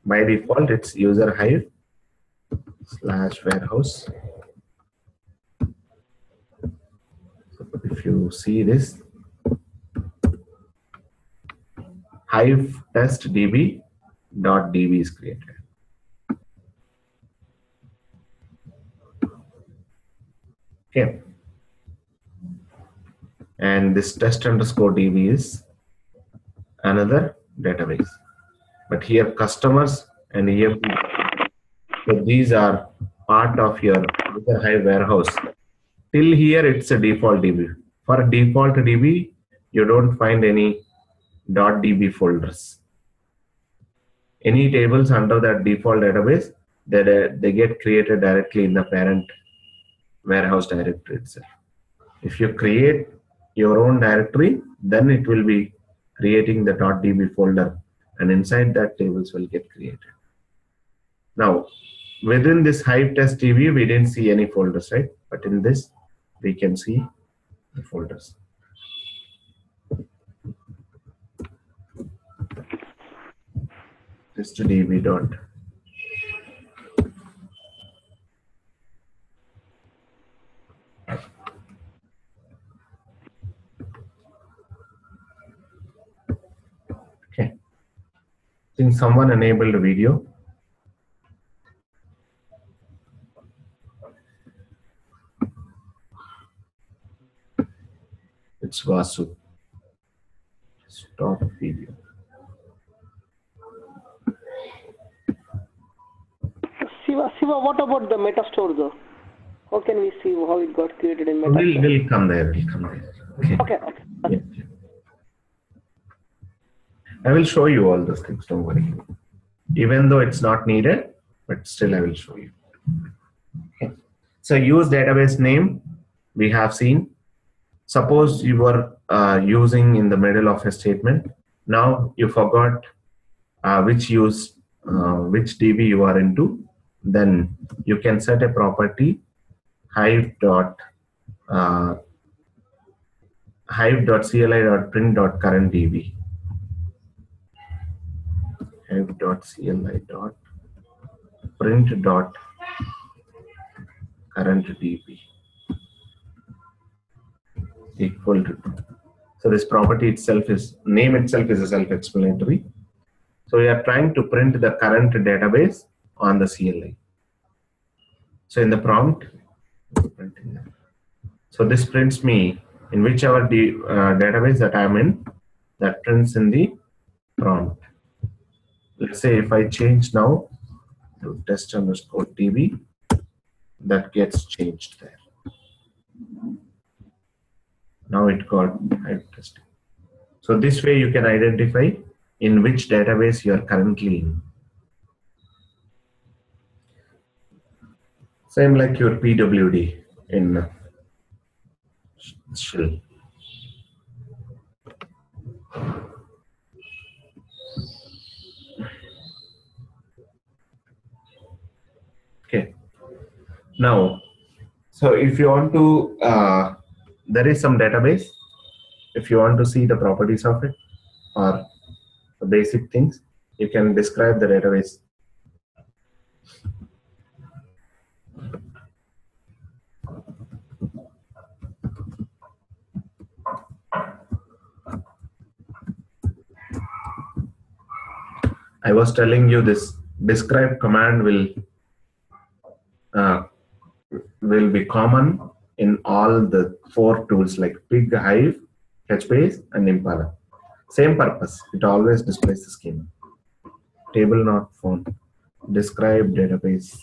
by default it's user hive /warehouse. So if you see this, hive test db .db is created. Okay. And this test underscore db is another database. But here customers and here, so these are part of your Hive warehouse. Till here it's a default DB. For a default DB, you don't find any .db folders. Any tables under that default database, they get created directly in the parent warehouse directory itself. If you create your own directory, then it will be creating the .db folder, and inside that tables will get created. Now, within this Hive test DB, we didn't see any folders, right? But in this, we can see the folders. Test DB dot. Okay. I think someone enabled the video. It's Vasu. Stop video. Shiva, what about the metastore though? How can we see how it got created in metastore? We'll come there. Okay. Okay. Yeah. I will show you all those things, don't worry. Even though it's not needed, but still I will show you. Okay. So use database name, we have seen. Suppose you were using in the middle of a statement. Now you forgot which DB you are into. Then you can set a property hive.cli.print.current DB. Hive.cli.print.current DB equal to. So this property itself is, name itself is a self-explanatory. So we are trying to print the current database on the CLI. So in the prompt, so this prints me in whichever database that I'm in, that prints in the prompt. Let's say if I change now to test underscore DB, that gets changed there. Now it got Hive testing. So this way you can identify in which database you are currently in. Same like your PWD in shell. Okay. Now, so if you want to, there is some database. If you want to see the properties of it or the basic things, you can describe the database. I was telling you this describe command will be common in all the 4 tools like Pig, Hive, HBase, and Impala. Same purpose. It always displays the schema. Table not found. Describe database.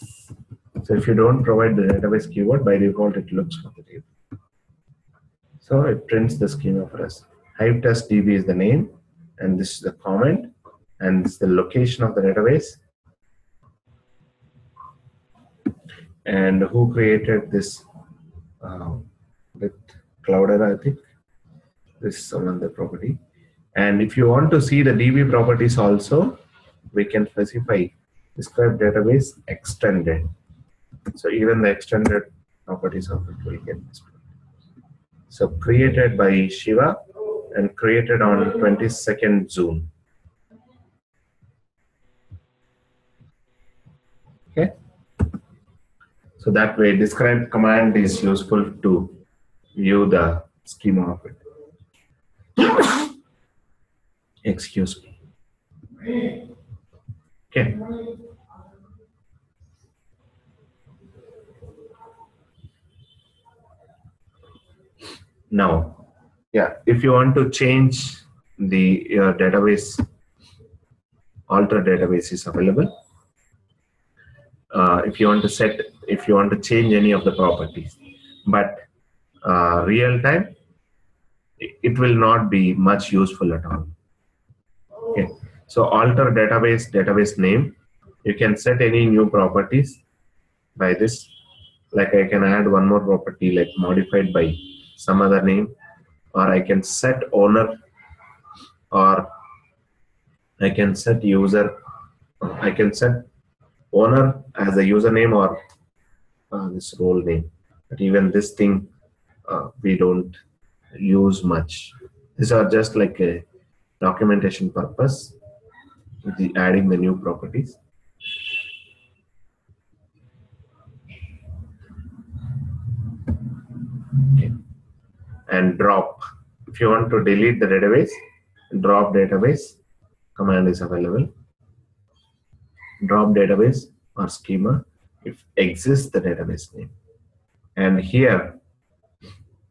So if you don't provide the database keyword, by default it looks for the table. So it prints the schema for us. Hive test DB is the name, and this is the comment, and this is the location of the database. And who created this with Cloudera, I think. This is another property. And if you want to see the DB properties also, we can specify describe database extended. So even the extended properties of it will get displayed. So created by Shiva and created on 22nd June. Okay. So that way describe command is useful to view the schema of it. Excuse me. Okay. Now, yeah, if you want to change your database, alter database is available. If you want to change any of the properties, but real time, it will not be much useful at all. Okay, so alter database name. You can set any new properties by this. Like I can add one more property like modified by some other name, or I can set owner, or I can set user. I can set owner as a username or this role name. But even this thing we don't use much. These are just like a documentation purpose with adding the new properties. Okay. And drop. If you want to delete the database, drop database command is available. Drop database or schema if exists the database name. And here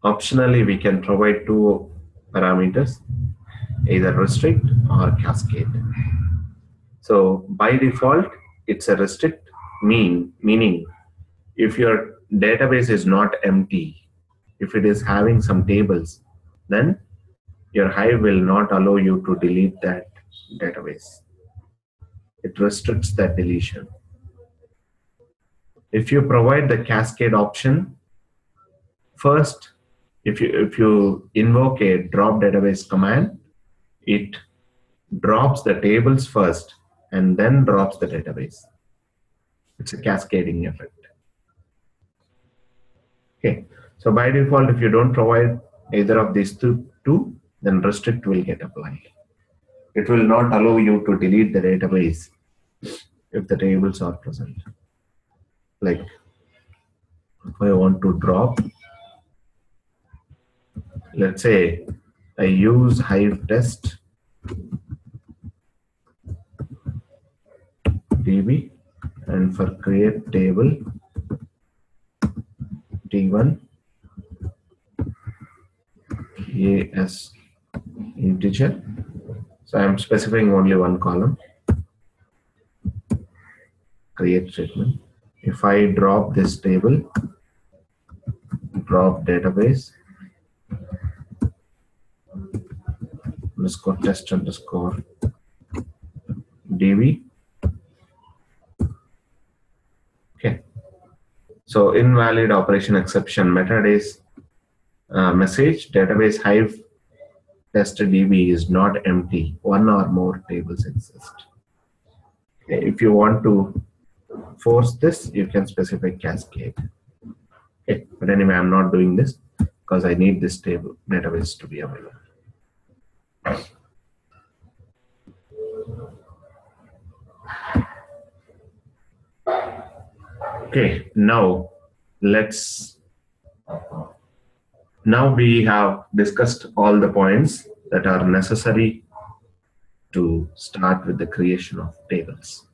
optionally we can provide 2 parameters, either restrict or cascade. So by default it's a restrict, meaning if your database is not empty, if it is having some tables, then your Hive will not allow you to delete that database. It restricts that deletion. If you provide the cascade option, first, if you invoke a drop database command, it drops the tables first and then drops the database. It's a cascading effect. Okay, so by default, if you don't provide either of these two, then restrict will get applied. It will not allow you to delete the database if the tables are present. Like if I want to drop, let's say I use Hive test DB, and for create table T1 as integer. So I am specifying only one column, create statement. if I drop this table, drop database underscore test underscore db. Okay. So invalid operation exception metadata message database Hive test db is not empty. One or more tables exist. Okay. If you want to force this, you can specify cascade. Okay. But anyway, I'm not doing this because I need this table database to be available. Okay, now we have discussed all the points that are necessary to start with the creation of tables.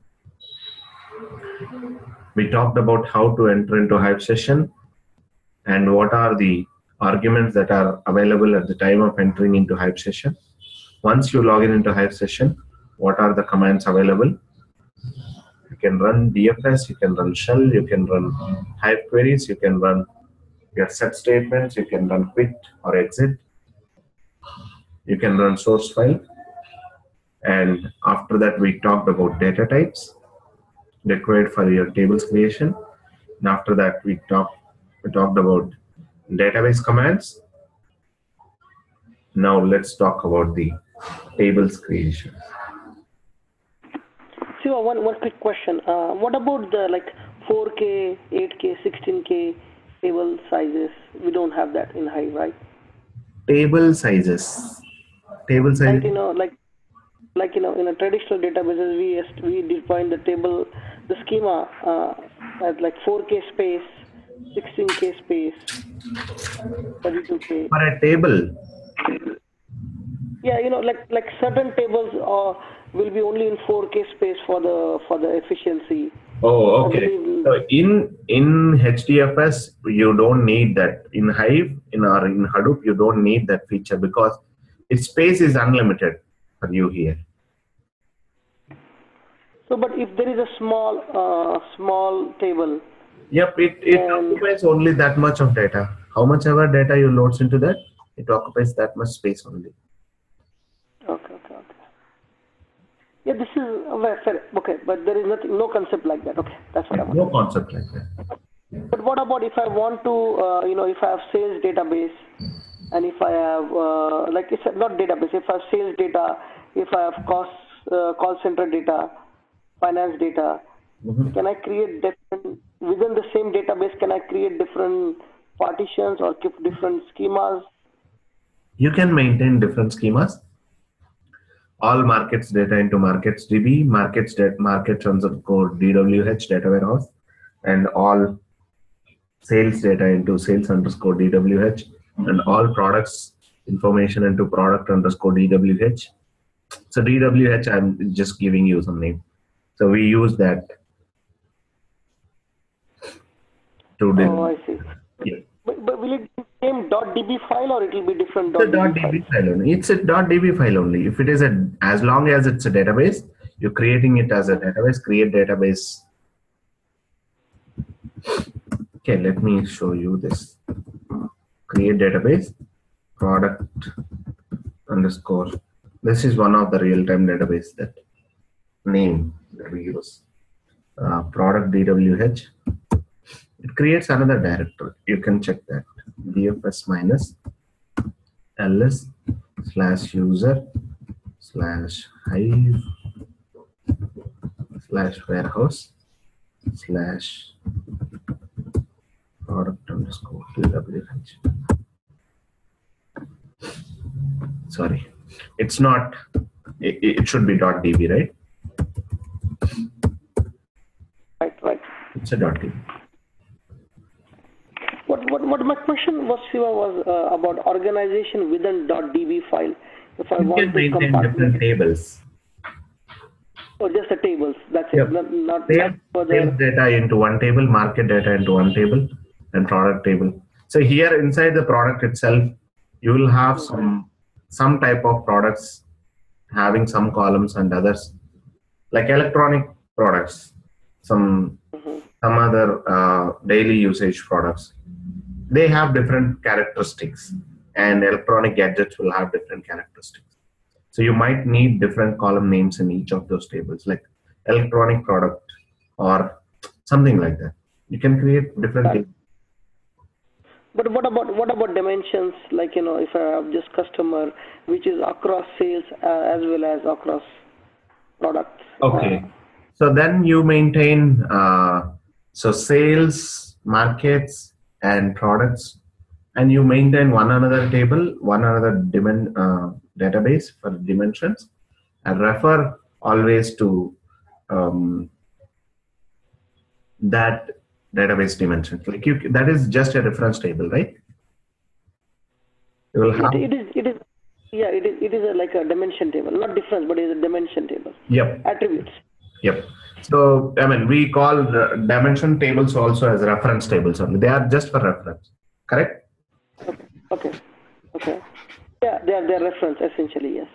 We talked about how to enter into Hive session and what are the arguments that are available at the time of entering into Hive session. Once you log in into Hive session, what are the commands available? You can run DFS, you can run shell, you can run Hive queries, you can run your set statements, you can run quit or exit, you can run source file. And after that, we talked about data types required for your tables creation. And after that, we talked about database commands. Now let's talk about the tables creation. So one quick question. What about the 4K, 8K, 16K table sizes? We don't have that in Hive, right? Table sizes. Table sizes. In a traditional databases, we define the table, the schema as 4K space, 16K space, 32K. For a table. Yeah, certain tables will be only in 4K space for the efficiency. Oh, okay. So in HDFS, you don't need that. In Hive, in Hadoop, you don't need that feature because its space is unlimited for you here. So, but if there is a small table. Yep, it occupies only that much of data. How much ever data you loads into that, it occupies that much space only. Okay. Yeah, this is fair. Okay, but there is no concept like that. Okay, that's what I want. No concept like that. But what about if I want to, if I have sales database, and if I have it's not database. If I have sales data, if I have call center data, finance data, can I create different within the same database? Can I create different partitions or keep different schemas? You can maintain different schemas. All markets data into markets DB, markets underscore DWH data warehouse, and all sales data into sales underscore DWH, and all products information into product underscore DWH. So DWH, I'm just giving you some name. So we use that to do. Oh, I see. Yeah. But will it be the same .db file or it will be different .db file only? It's a .db file only. If it is as long as it's a database, you're creating it as a database, create database. Okay, let me show you this. Create database, product underscore. This is one of the real-time database that name that we use. Product DWH. It creates another directory. You can check that. DFS minus ls / user / hive / warehouse / product underscore DWH. Sorry, it's not. It should be .db, right? Right. It's a .db. What my question was, Shiva, was about organization within .db file. If I want to maintain different tables. Or just the tables. That's Yep. it. Not sales data into one table, market data into one table, and product table. So here inside the product itself, you will have some type of products having some columns and others, like electronic products. Some some other daily usage products, they have different characteristics, and electronic gadgets will have different characteristics. So you might need different column names in each of those tables, like electronic product or something like that. You can create different tables. But what about dimensions? Like, if I have just customer, which is across sales as well as across products. Okay. So then you maintain so sales, markets, and products, and you maintain one another table, one another database for dimensions, and refer always to that database dimensions. Like that is just a reference table, right? You will have it is like a dimension table, not difference, but it is a dimension table. Yep. Attributes. Yep. So I mean, we call the dimension tables also as reference tables only. They are just for reference, correct? Okay. Yeah, they're reference essentially, yes.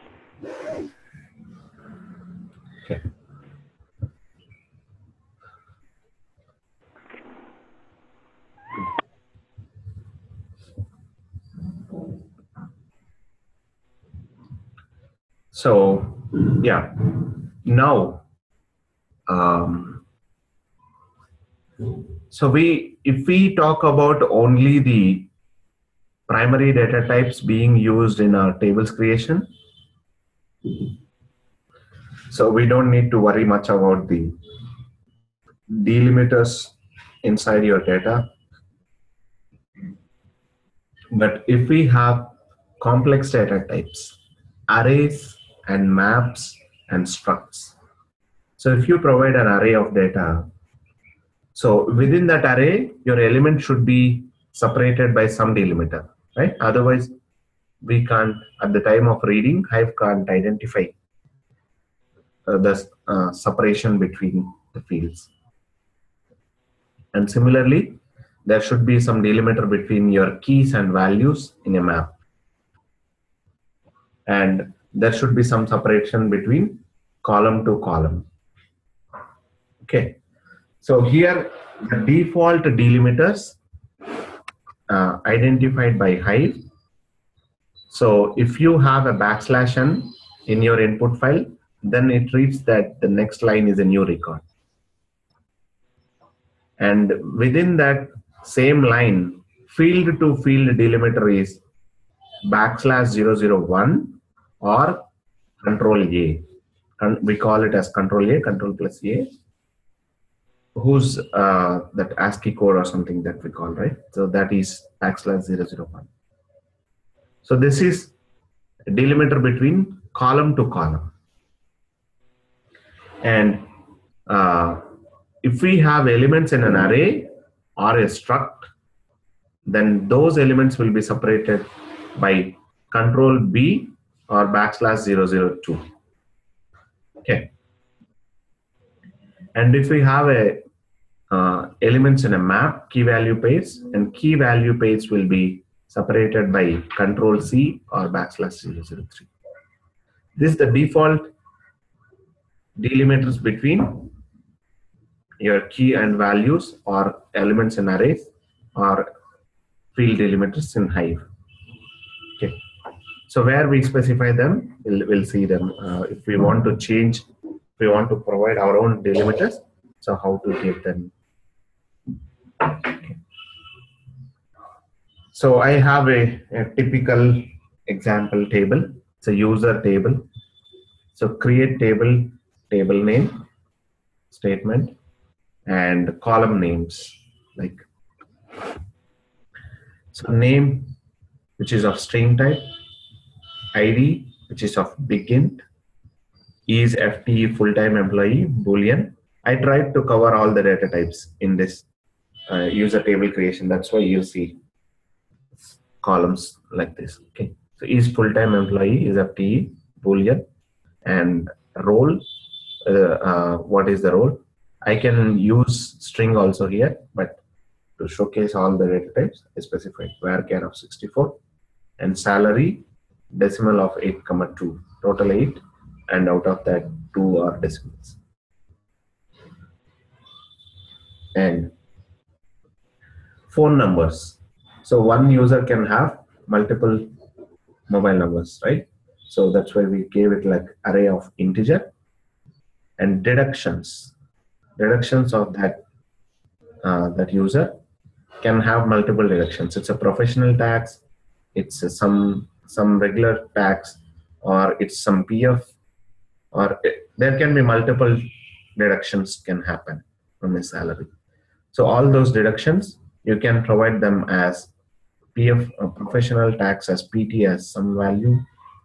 Okay. So yeah, now so if we talk about only the primary data types being used in our tables creation, so we don't need to worry much about the delimiters inside your data. But if we have complex data types, arrays and maps and structs, so if you provide an array of data, so within that array, your element should be separated by some delimiter, right? Otherwise, we can't, at the time of reading, Hive can't identify the separation between the fields. And similarly, there should be some delimiter between your keys and values in a map. And there should be some separation between column to column. Okay. So here, the default delimiters identified by Hive. So if you have a \n in your input file, then it reads that the next line is a new record. And within that same line, field to field delimiter is \001 or control A. We call it as control A, control plus A, who's that ASCII code or something that we call, right? So that is \001. So this is a delimiter between column to column. And if we have elements in an array or a struct, then those elements will be separated by control B or \002. Okay. And if we have a elements in a map, key value pairs, and key value pairs will be separated by control C or \003. This is the default delimiters between your key and values or elements in arrays or field delimiters in Hive. Okay. So where we specify them, we'll see them. If we want to change, we want to provide our own delimiters, so how to give them. Okay. So I have a typical example table. It's a user table. So create table, table name, statement, and column names, like so name, which is of string type, ID, which is of big int, is FTE full-time employee, Boolean. I tried to cover all the data types in this user table creation. That's why you see columns like this. Okay. So is full-time employee, is FTE, Boolean, and role. What is the role? I can use string also here, but to showcase all the data types, I specified varchar of 64 and salary decimal of 8,2, total 8, and out of that 2 are decimals. and phone numbers. So one user can have multiple mobile numbers, right? So that's why we gave it like array of integer, and deductions of that user can have multiple deductions. It's a professional tax, it's some regular tax, or it's some PF, or there can be multiple deductions can happen from his salary. So all those deductions, you can provide them as PF, professional tax as PT as some value,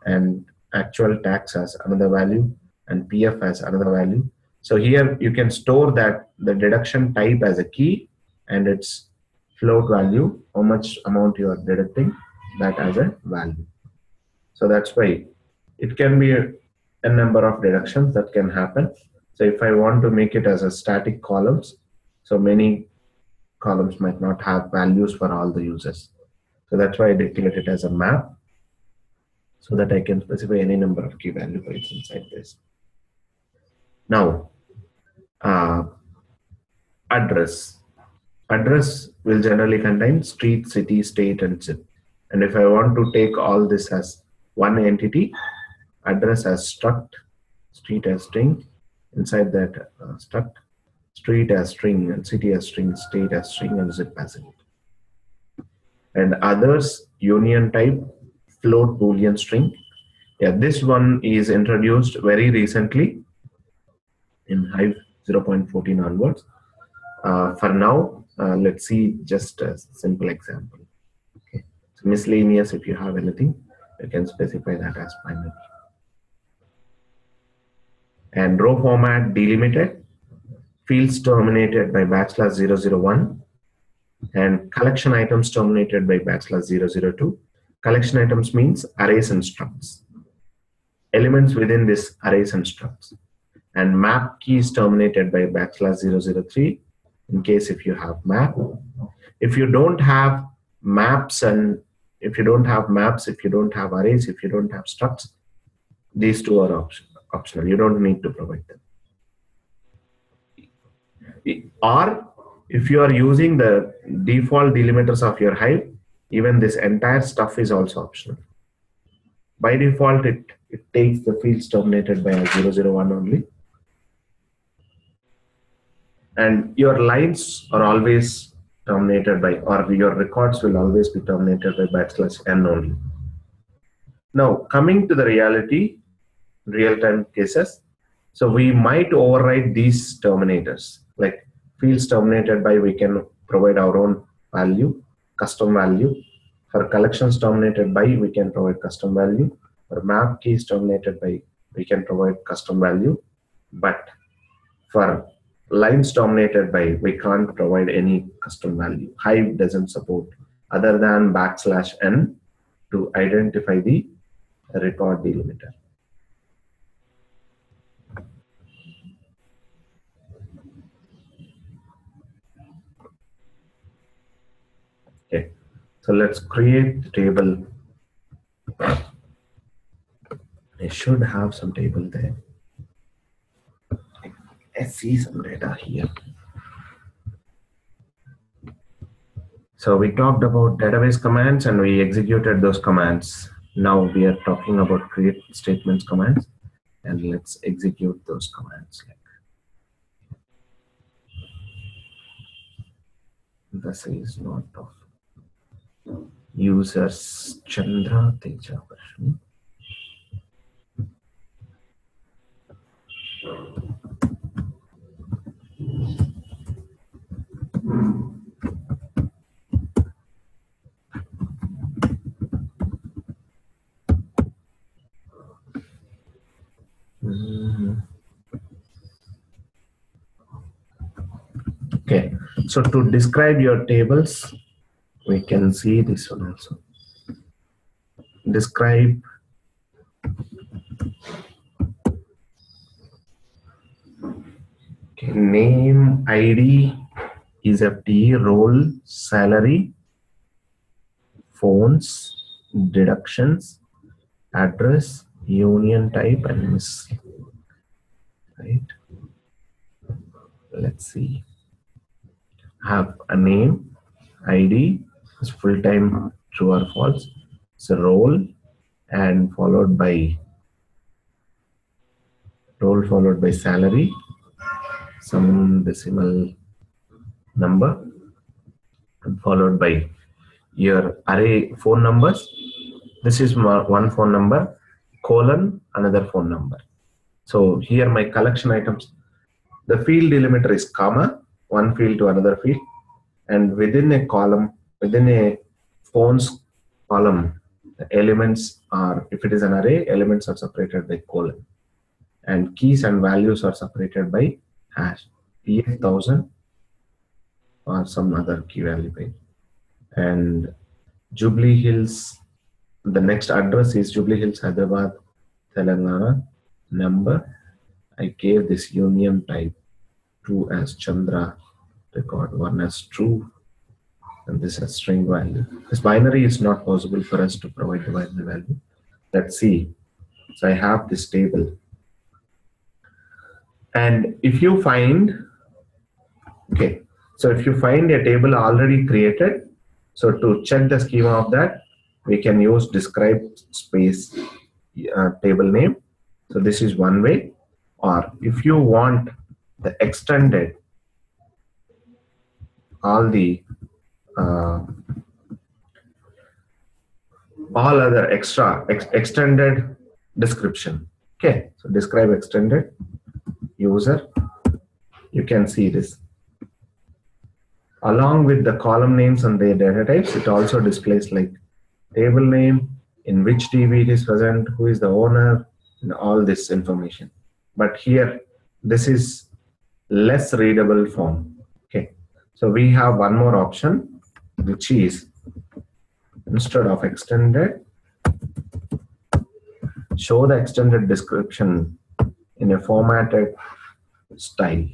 and actual tax as another value, and PF as another value. So here you can store that the deduction type as a key and its float value, how much amount you are deducting, that as a value. So that's why it can be a number of deductions that can happen. So if I want to make it as a static columns, so many columns might not have values for all the users. So that's why I declared it as a map, so that I can specify any number of key value points inside this. Now, address. Address will generally contain street, city, state, and zip. And if I want to take all this as one entity, address as struct, street as string, inside that struct, street as string, and city as string, state as string, and zip as int. And others, union type, float boolean string. Yeah, this one is introduced very recently in Hive 0.14 onwards. For now, let's see just a simple example. Okay. So miscellaneous, if you have anything, you can specify that as primary. And row format delimited, fields terminated by \001, and collection items terminated by \002. Collection items means arrays and structs. Elements within this arrays and structs. And map keys terminated by \003 in case if you have map. If you don't have maps, and if you don't have maps, if you don't have arrays, if you don't have structs, these two are optional. You don't need to provide them. Or if you are using the default delimiters of your Hive, even this entire stuff is also optional. By default, it takes the fields terminated by 001 only. And your lines are always terminated by, or your records will always be terminated by \n only. Now, coming to the real-time cases, so we might override these terminators. Like fields terminated by, we can provide our own value, custom value. For collections terminated by, we can provide custom value. For map keys terminated by, we can provide custom value. But for lines terminated by, we can't provide any custom value. Hive doesn't support other than \n to identify the record delimiter. Okay, so let's create the table. I should have some table there. I see some data here. So we talked about database commands and we executed those commands. Now we are talking about create statements commands, and let's execute those commands. This is not of users Chandra Teja version. Okay, so to describe your tables, we can see this one also. Describe name, ID, is FTE, role, salary, phones, deductions, address, union type, and miss. Right? Let's see. have a name, ID, is full-time, true or false. It's a role, and followed by salary, some decimal number, and followed by your array phone numbers. This is one phone number, colon, another phone number. So here my collection items, the field delimiter is comma, one field to another field, and within a column, within a phones column, the elements are, if it is an array, elements are separated by colon, and keys and values are separated by hash, PF1000 or some other key value page. And Jubilee Hills, the next address is Jubilee Hills, Hyderabad, Telangana. Number, I gave this union type 2 as Chandra, record 1 as true, and this as string value. This binary is not possible for us to provide the binary value. Let's see. So I have this table, and if you find, okay, so if you find a table already created, so to check the schema of that, we can use describe space table name. So this is one way. Or if you want the extended, all other extended description. Okay, so describe extended user. You can see this. Along with the column names and the data types, it also displays like table name, in which DB it is present, who is the owner, and all this information. But here, this is less readable form. Okay, so we have one more option, which is instead of extended, show the extended description in a formatted style.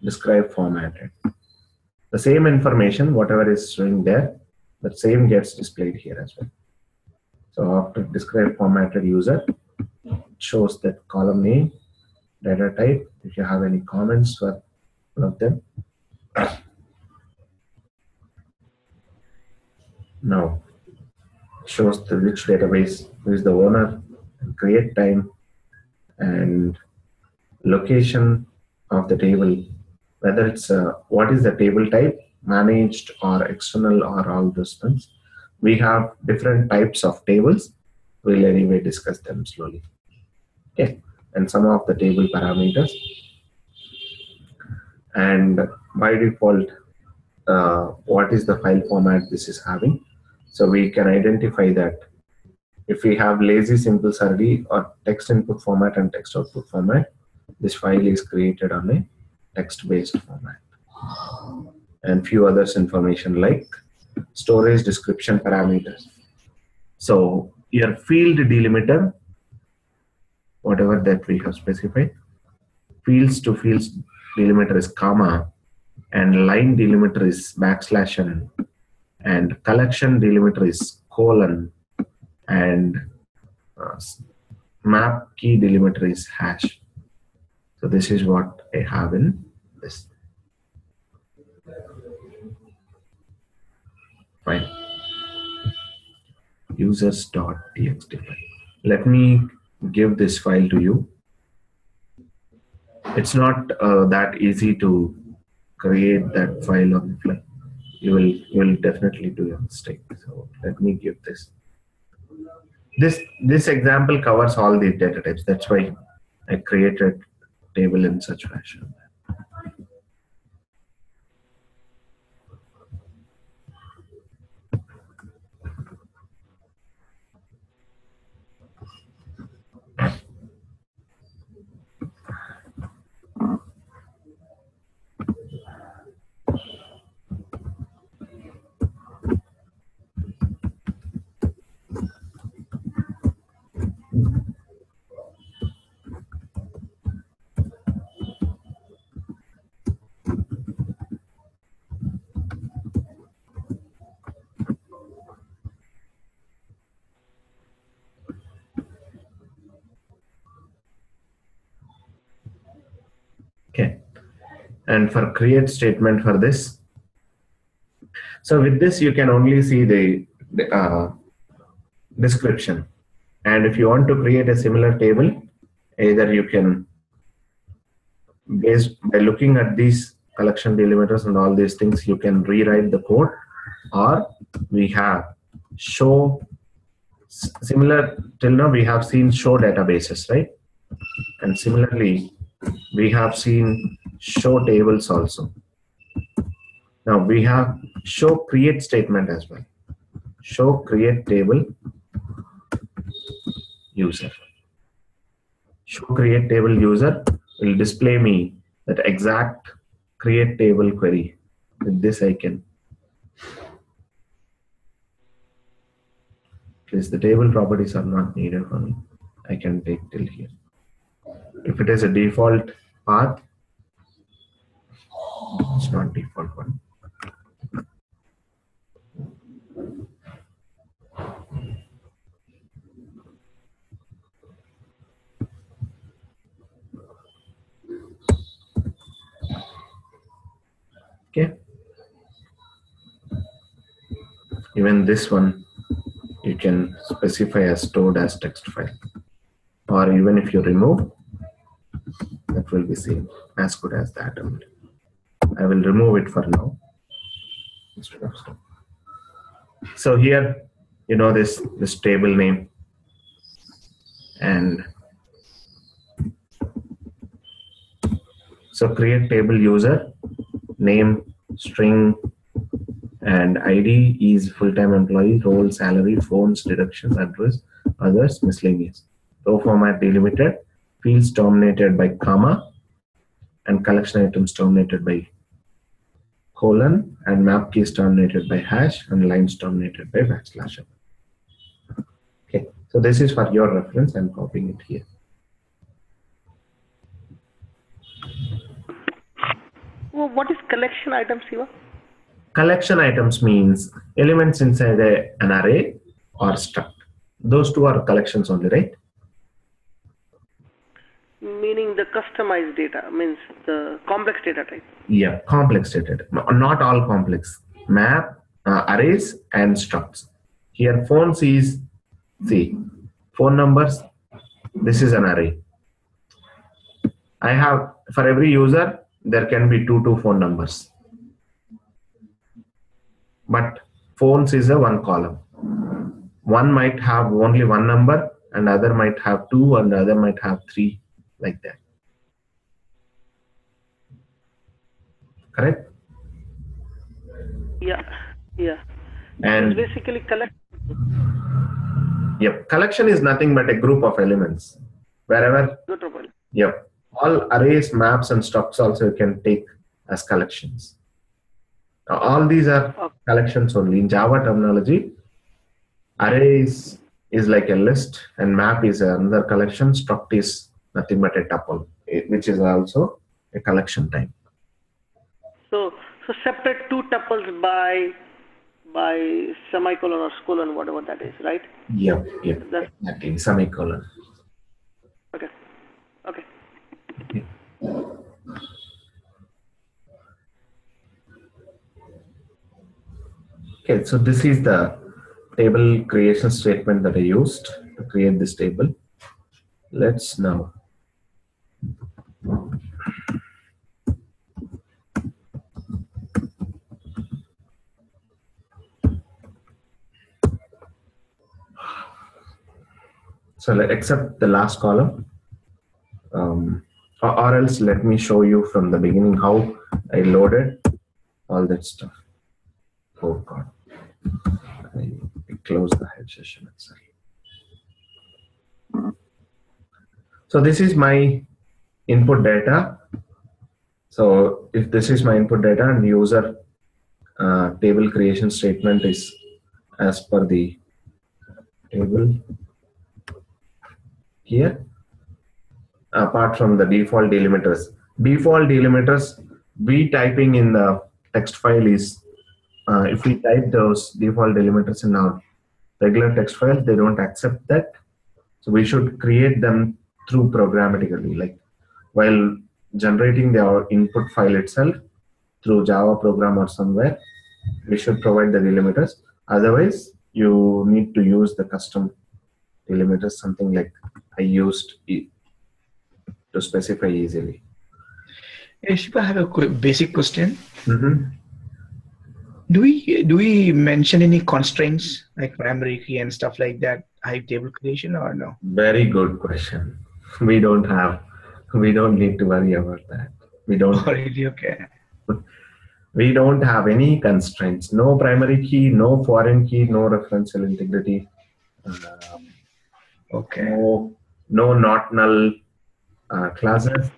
Describe formatted. The same information, whatever is showing there, the same gets displayed here as well. So after describe formatted user, it shows that column name, data type. If you have any comments for one of them. Now shows the which database, who is the owner, and create time, and location of the table, whether it's what is the table type, managed or external or all those things. We have different types of tables. We'll anyway discuss them slowly. Okay, and some of the table parameters. And by default, what is the file format this is having? So we can identify that if we have lazy simple SRD or text input format and text output format, this file is created on a text-based format. And few others information like storage description parameters. So your field delimiter, whatever that we have specified, fields to fields delimiter is comma, and line delimiter is \n, and collection delimiter is colon, and map key delimiter is hash. So this is what I have in this. Fine. Users.txt file. Let me give this file to you. It's not that easy to create that file on the fly. You will definitely do a mistake. So let me give this. This example covers all the data types. That's why I created table in such fashion. and for create statement for this. So with this, you can only see the description. And if you want to create a similar table, either you can, based by looking at these collection delimiters and all these things, you can rewrite the code, or we have show, similar till now we have seen show databases, right? And similarly, we have seen show tables also. Now we have show create statement as well. Show create table user. Show create table user will display me that exact create table query. With this I can place the table properties are not needed for me. I can take till here. If it is a default path, it's not default one. Okay. Even this one you can specify as stored as text file, or even if you remove, that will be same as good as that only. I will remove it for now instead of so. So here, you know, this table name, and so create table user, name, string, and ID is full-time employee, role, salary, phones, deductions, address, others, miscellaneous. Row format delimited, fields terminated by comma, and collection items terminated by colon, and map keys terminated by hash, and lines terminated by backslash. Okay, so this is for your reference. I'm copying it here. Well, what is collection items, Siva? Collection items means elements inside an array or struct. Those two are collections only, right? Meaning the customized data, means the complex data type. Yeah, complex data. Not all complex. Map, arrays, and structs. Here, phones is, see, phone numbers. This is an array. I have, for every user, there can be two phone numbers. But phones is a one column. One might have only one number, and other might have two, and the other might have three, like that. Correct? Yeah, yeah. And it's basically collect. Yep, collection is nothing but a group of elements. Wherever, yep, all arrays, maps, and structs also you can take as collections. Now, all these are collections only. In Java terminology, arrays is like a list, and map is another collection. Struct is nothing but a tuple, which is also a collection type. So separate two tuples by semicolon or colon, whatever that is, right? Yep, exactly, semicolon. Okay. Yeah. Okay, so this is the table creation statement that I used to create this table. Let's now except the last column, or else let me show you from the beginning how I loaded all that stuff. Oh God, I closed the head session itself. So this is my input data. So if this is my input data and user table creation statement is as per the table here, apart from the default delimiters. Default delimiters, we typing in the text file is, if we type those default delimiters in our regular text file, they don't accept that. So we should create them through programmatically. Like while generating the input file itself through Java program or somewhere, we should provide the delimiters. Otherwise, you need to use the custom delimiters, something like I used to specify easily. Shiva, I have a basic question. Mm-hmm. Do we mention any constraints like primary key and stuff like that, Hive table creation, or no? Very good question. We don't need to worry about that. We don't. Oh, really? Okay. We don't have any constraints. No primary key, no foreign key, no referential integrity. Okay. No not null classes.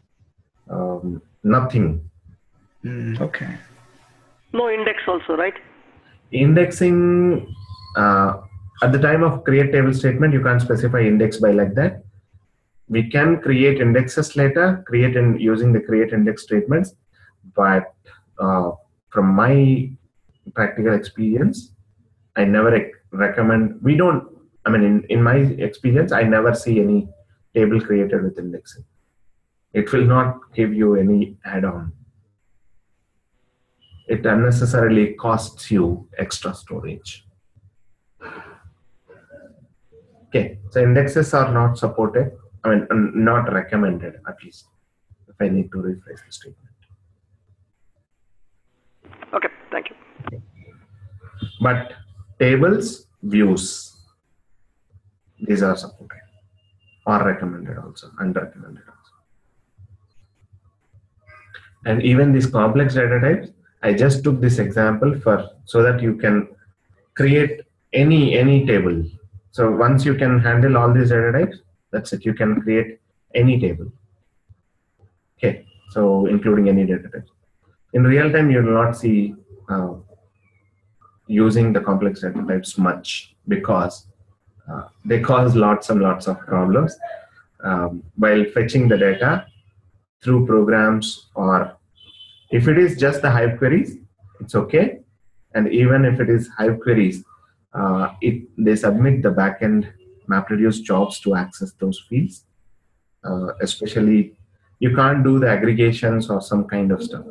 Nothing. Okay. No index also, right? Indexing, at the time of create table statement, you can't specify index by like that. We can create indexes later, using the create index statements, but from my practical experience, I never recommend, in my experience, I never see any table created with indexing. It will not give you any add-on. It unnecessarily costs you extra storage. Okay, so indexes are not supported, not recommended, at least, if I need to rephrase the statement. Okay, thank you. But tables, views, these are supported or recommended also, unrecommended also. And even these complex data types, I just took this example so that you can create any table. So once you can handle all these data types, that's it. You can create any table. Okay, so including any data types. In real time, you will not see using the complex data types much because they cause lots and lots of problems while fetching the data through programs, or if it is just the Hive queries, it's okay. And even if it is Hive queries, they submit the backend MapReduce jobs to access those fields. Especially, you can't do the aggregations or some kind of stuff.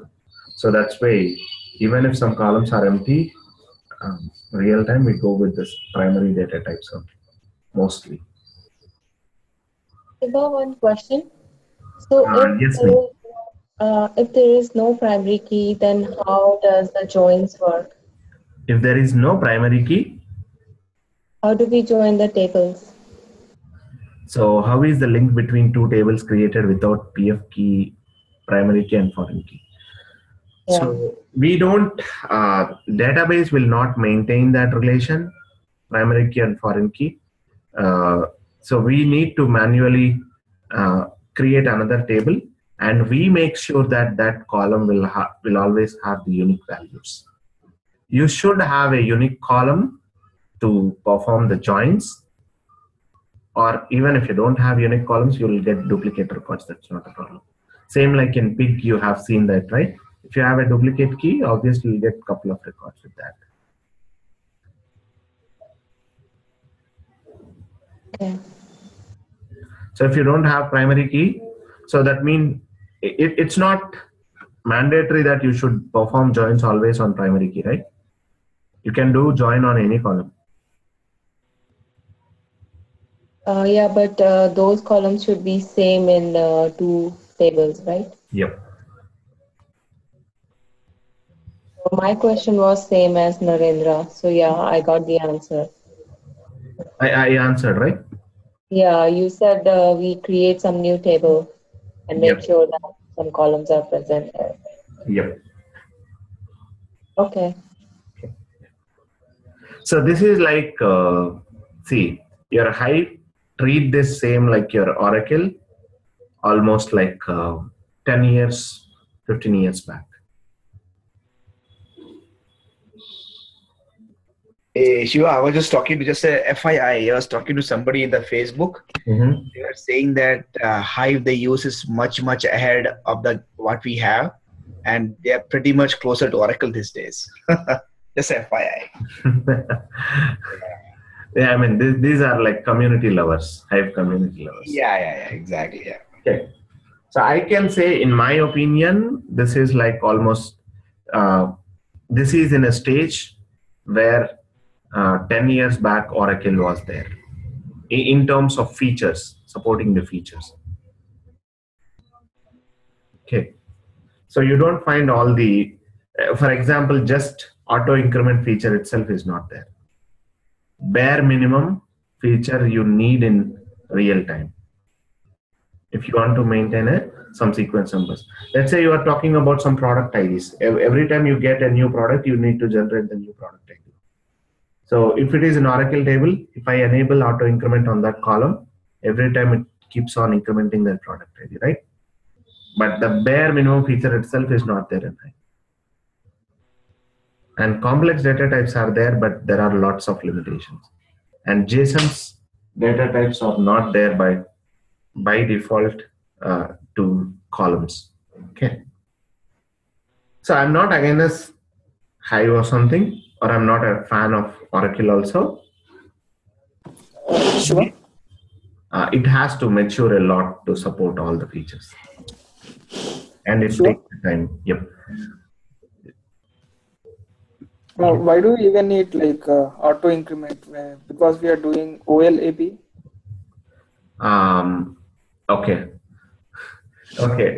So that's why even if some columns are empty, real time we go with this primary data types only, mostly. About one question. So Yes, if there is no primary key, then how does the joins work? If there is no primary key, how do we join the tables? So how is the link between two tables created without PF key, primary key and foreign key? Yeah. So we don't, database will not maintain that relation, primary key and foreign key. So we need to manually create another table, and we make sure that that column will always have the unique values. You should have a unique column to perform the joins, or even if you don't have unique columns, you will get duplicate records. That's not a problem. Same like in Pig, you have seen that, right? If you have a duplicate key, obviously you get a couple of records with that. Okay. So if you don't have primary key, so that means it's not mandatory that you should perform joins always on primary key, right? You can do join on any column. Yeah, but those columns should be same in two tables, right? Yep. So my question was same as Narendra. So yeah, I got the answer. I answered, right? Yeah, you said we create some new table and make sure that some columns are present there. Yep. Okay. So this is like, see, your Hive, treat this same like your Oracle, almost like 10 years, 15 years back. Shiva, I was just talking to FYI. I was talking to somebody in the Facebook. Mm-hmm. They are saying that Hive they use is much ahead of what we have, and they are pretty much closer to Oracle these days. Just FYI. Yeah, I mean these are like community lovers, Hive community lovers. Yeah, exactly. Yeah. Okay. So I can say, in my opinion, this is like almost, this is in a stage where 10 years back Oracle was there in terms of features, supporting the features. Okay. So you don't find all the, for example, just auto increment feature itself is not there. Bare minimum feature you need in real time if you want to maintain some sequence numbers. Let's say you are talking about some product IDs. Every time you get a new product, you need to generate the new product ID. So if it is an Oracle table, if I enable auto increment on that column, every time it keeps on incrementing that product ID, right? But the bare minimum feature itself is not there in Hive. And complex data types are there, but there are lots of limitations. And JSON's data types are not there by default to columns. Okay. So I'm not against Hive or something, or I'm not a fan of Oracle also. Sure. It has to mature a lot to support all the features. And it takes time. Yep. Why do we even need like auto increment? Because we are doing OLAP. Okay. Okay.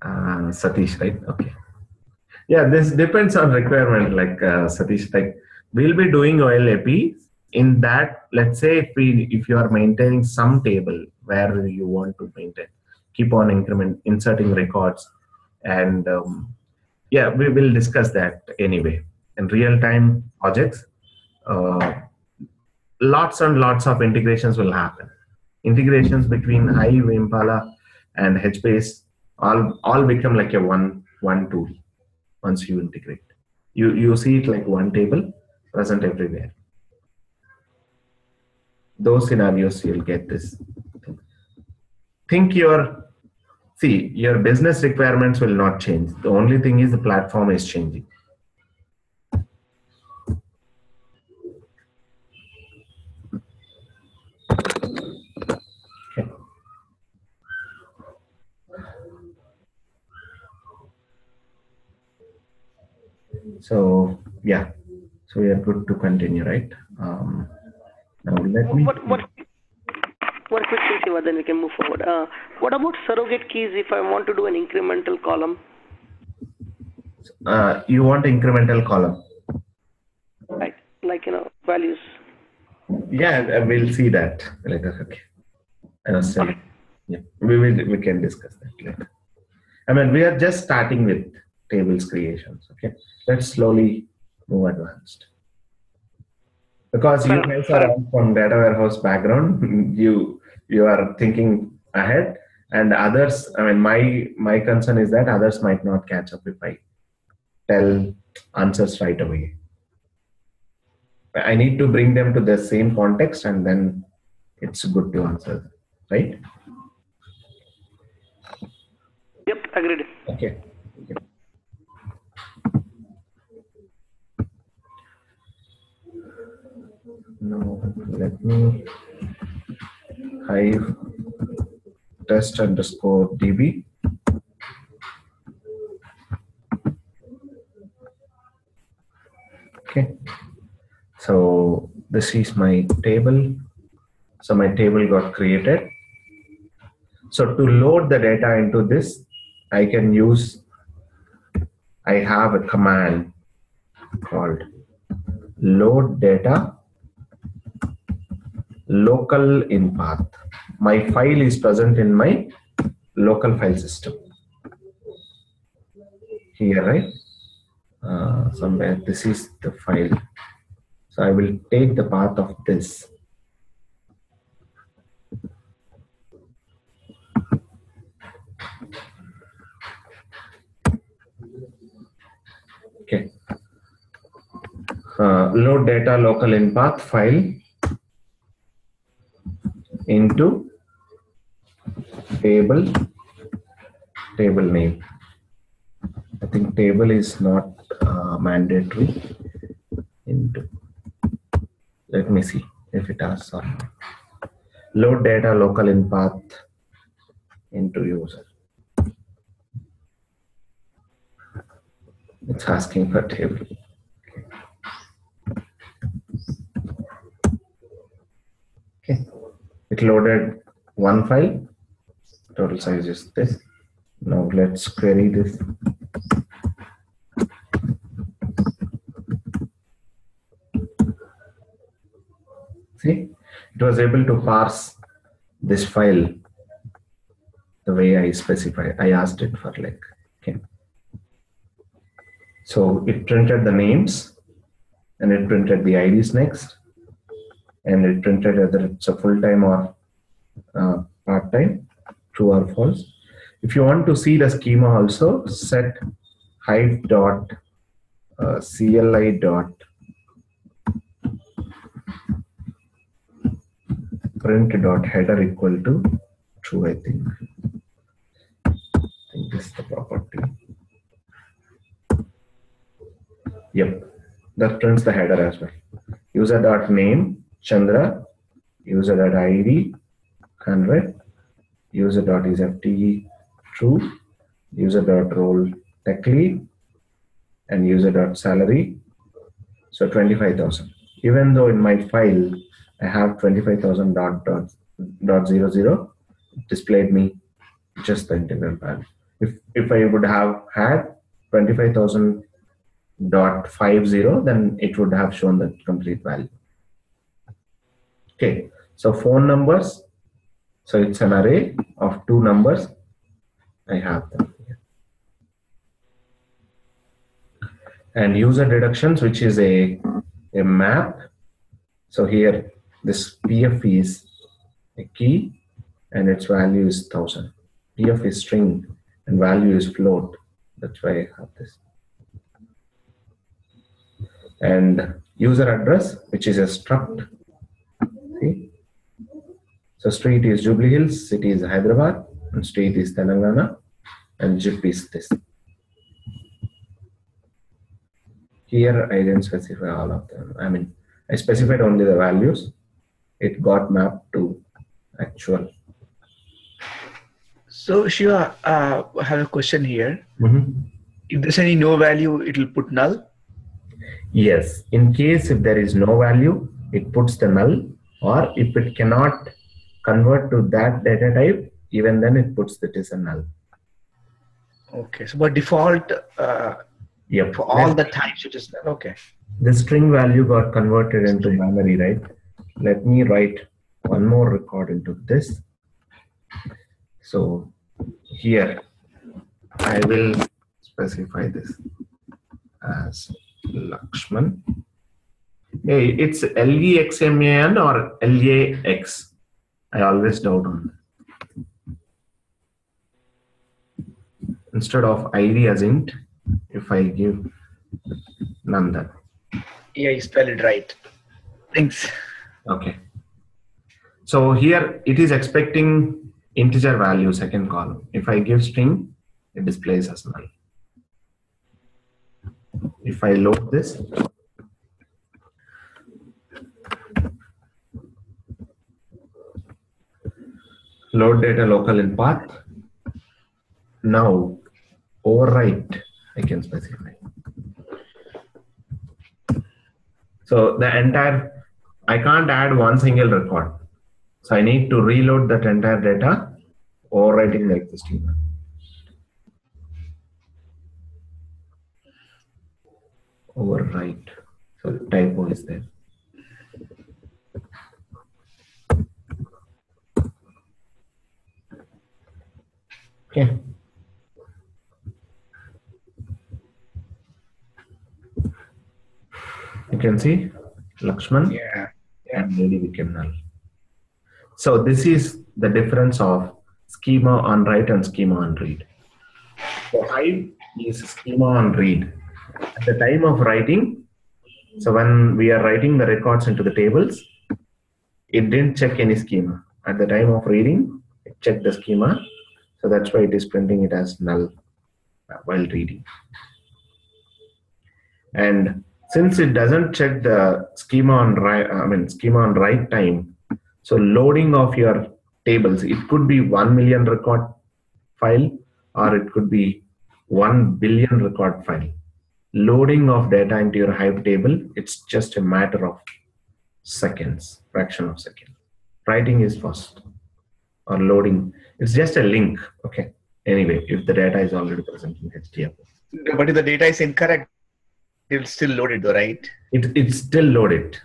Satish, right? Okay. Yeah, this depends on requirement. Like Satish, like we'll be doing OLAP. In that, let's say if you are maintaining some table where you want to maintain, keep on inserting records, and yeah, we will discuss that anyway. In real-time projects, lots and lots of integrations will happen. Integrations between Hive, Impala, and HBase all become like a one tool once you integrate. You see it like one table present everywhere. Those scenarios you'll get this. Think your business requirements will not change. The only thing is the platform is changing. Okay. So yeah, so we are good to continue, right? Now let me. One quick thing, Shiva, then we can move forward. What about surrogate keys if I want to do an incremental column? You want incremental column? Right, like values. Yeah, we'll see that later. Okay. Okay. Yeah, we can discuss that later. I mean, we are just starting with tables creations. Okay, let's slowly move advanced. Because you guys are all from data warehouse background, you are thinking ahead, and others. I mean, my concern is that others might not catch up if I tell answers right away. I need to bring them to the same context, and then it's good to answer, right? Yep, agreed. Okay. Now let me Hive test_db. Okay. So this is my table. So my table got created. So to load the data into this, I have a command called load data local in path. My file is present in my local file system. Here, right? Somewhere this is the file. So I will take the path of this. Okay. Load data local in path file into table name. I think table is not mandatory. Into, let me see if it has or not. Load data local in path into user. It's asking for table. Okay, it loaded one file. Total size is this. Now let's query this. See, it was able to parse this file the way I specified. I asked it for like, okay. So it printed the names and it printed the IDs next, and it printed whether it's a full-time or part-time, true or false. If you want to see the schema also, set hive dot CLI dot print dot header equal to true, I think this is the property. Yep, that prints the header as well. User dot name Chandra, user dot ID 100, user dot is FTE true, user dot role tech lead, and user dot salary. So 25,000. Even though in my file I have 25,000 dot 00, it displayed me just the integral value. If I would have had 25,000 dot 50, then it would have shown the complete value. Okay, so phone numbers. So it's an array of 2 numbers. I have them here. And user deductions, which is a map. So here this PF is a key and its value is 1000. PF is string and value is float. That's why I have this. And user address, which is a struct. See? So street is Jubilee Hills, city is Hyderabad, and state is Telangana, and zip is this. Here I didn't specify all of them. I mean, I specified only the values. It got mapped to actual. So Shiva, I have a question here. Mm-hmm. If there's any no value, it will put null? Yes. In case if there is no value, it puts the null, or if it cannot convert to that data type, even then it puts that is a null. Okay. So by default, yep. for all the types, it is null. Okay. The string value got converted into binary, right? Let me write one more record into this. So here I will specify this as Lakshman. Hey, it's LEXMAN or LAX. I always doubt on that. Instead of ID as int, if I give Nandan. Yeah, you spell it right. Thanks. Okay. So here it is expecting integer value, second column. If I give string, it displays as null. If I load this, load data local in path. Now overwrite, I can specify. So the entire, I can't add one single record. So I need to reload that entire data, overwriting the existing one. Overwrite. So the typo is there. Okay. You can see Lakshman and lady became null. So this is the difference of schema on write and schema on read. So Hive is schema on read. At the time of writing, so when we are writing the records into the tables, it didn't check any schema. At the time of reading, it checked the schema. So that's why it is printing it as null while reading. And since it doesn't check the schema on write time, so loading of your tables, it could be 1 million record file, or it could be 1 billion record file. Loading of data into your Hive table, it's just a matter of seconds, fraction of second. Writing is fast, or loading, it's just a link. Okay. Anyway, if the data is already present in HDFS. But if the data is incorrect, it'll still load it though, right? It's still loaded.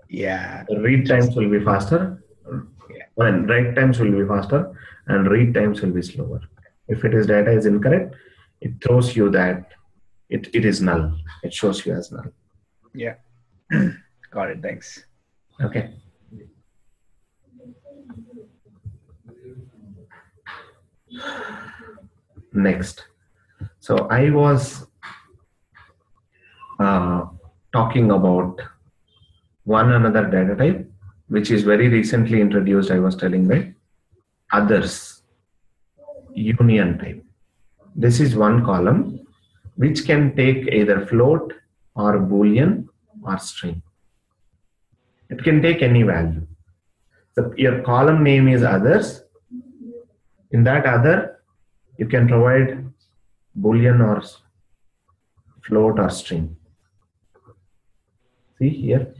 Yeah. The read times will be faster. And write times will be faster, and read times will be slower. If it is data is incorrect, it throws you that it is null. It shows you as null. Yeah. Got it. Thanks. Okay. Next. So I was talking about one another data type, which is very recently introduced. I was telling, right? Others, union type. This is one column which can take either float or boolean or string. It can take any value. So your column name is others. In that other, you can provide boolean or float or string. See here.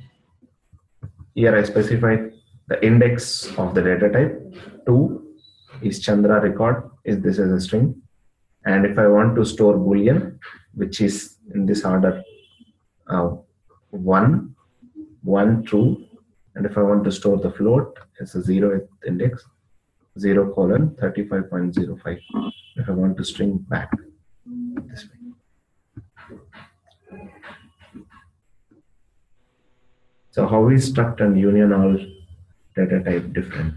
Here I specified the index of the data type. 2 is Chandra record, is this as a string. And if I want to store boolean, which is in this order 1, 1 true. And if I want to store the float, it's a 0th index, 0:35.05. If I want to string back this way. So how is struct and union all data type different?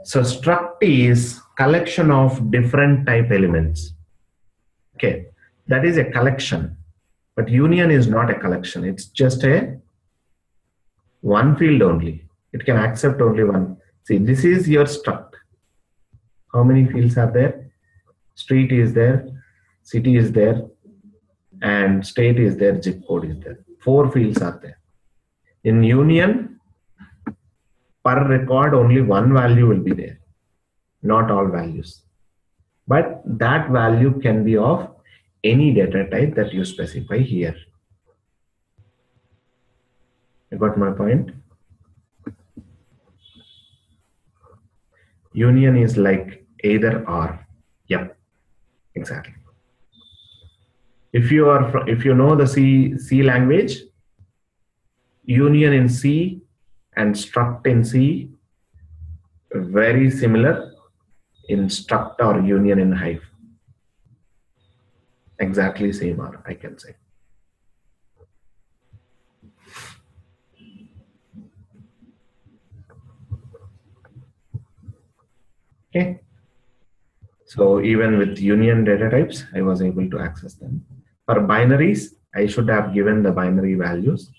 So struct is collection of different type elements. Okay, that is a collection, but union is not a collection. It's just a one field only. It can accept only one. See, this is your struct. How many fields are there? Street is there, city is there, and state is there, zip code is there. 4 fields are there. In union, per record only one value will be there, not all values. But that value can be of any data type that you specify here. You got my point? Union is like either or. Yep, exactly. If you know the C language, union in C and struct in C, very similar in struct or union in Hive. Exactly same or I can say. Okay. So even with union data types, I was able to access them. For binaries, I should have given the binary values.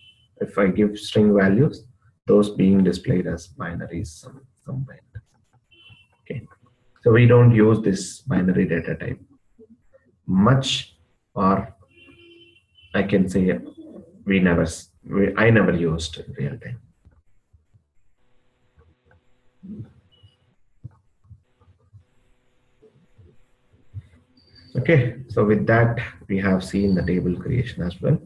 If I give string values, those being displayed as binaries, some bind. Okay. So we don't use this binary data type much, or I can say I never used in real time. Okay, so with that, we have seen the table creation as well.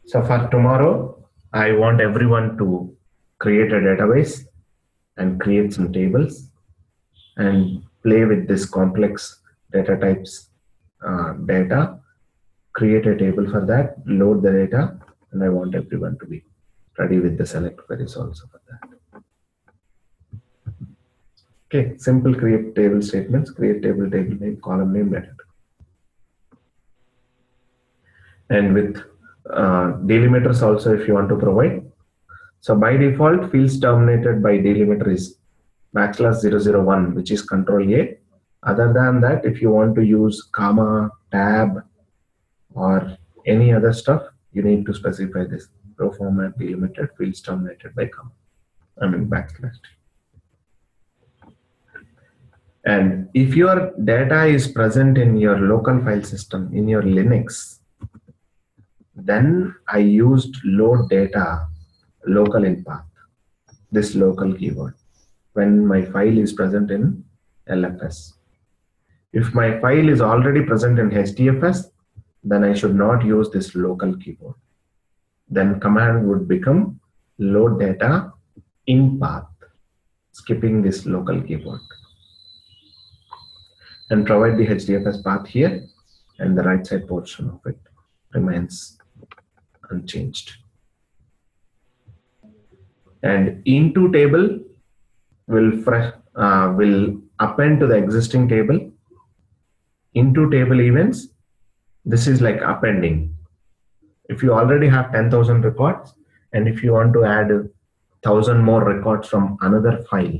So for tomorrow, I want everyone to create a database and create some tables and play with this complex data types data, create a table for that, load the data, and I want everyone to be ready with the select queries also for that. Okay, simple create table statements, create table name, column name, method. And with delimiters also if you want to provide. So by default, fields terminated by delimiter is \001, which is Control A. Other than that, if you want to use comma, tab, or any other stuff, you need to specify this. Row format delimited, fields terminated by comma. \. And if your data is present in your local file system, in your Linux, then I used load data local in path, this local keyword, when my file is present in LFS. If my file is already present in HDFS, then I should not use this local keyword. Then command would become load data in path, skipping this local keyword, and provide the HDFS path here, and the right side portion of it remains unchanged. And into table will append to the existing table. Into table events, this is like appending. If you already have 10,000 records, and if you want to add 1,000 more records from another file,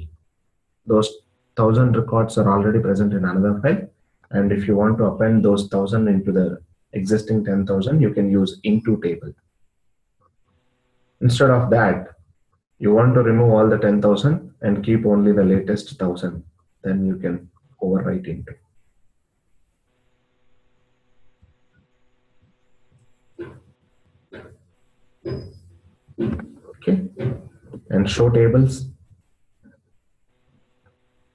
those 1,000 records are already present in another file, and if you want to append those 1,000 into the existing 10,000, you can use into table. Instead of that, you want to remove all the 10,000 and keep only the latest 1,000, then you can overwrite into. Okay, and show tables.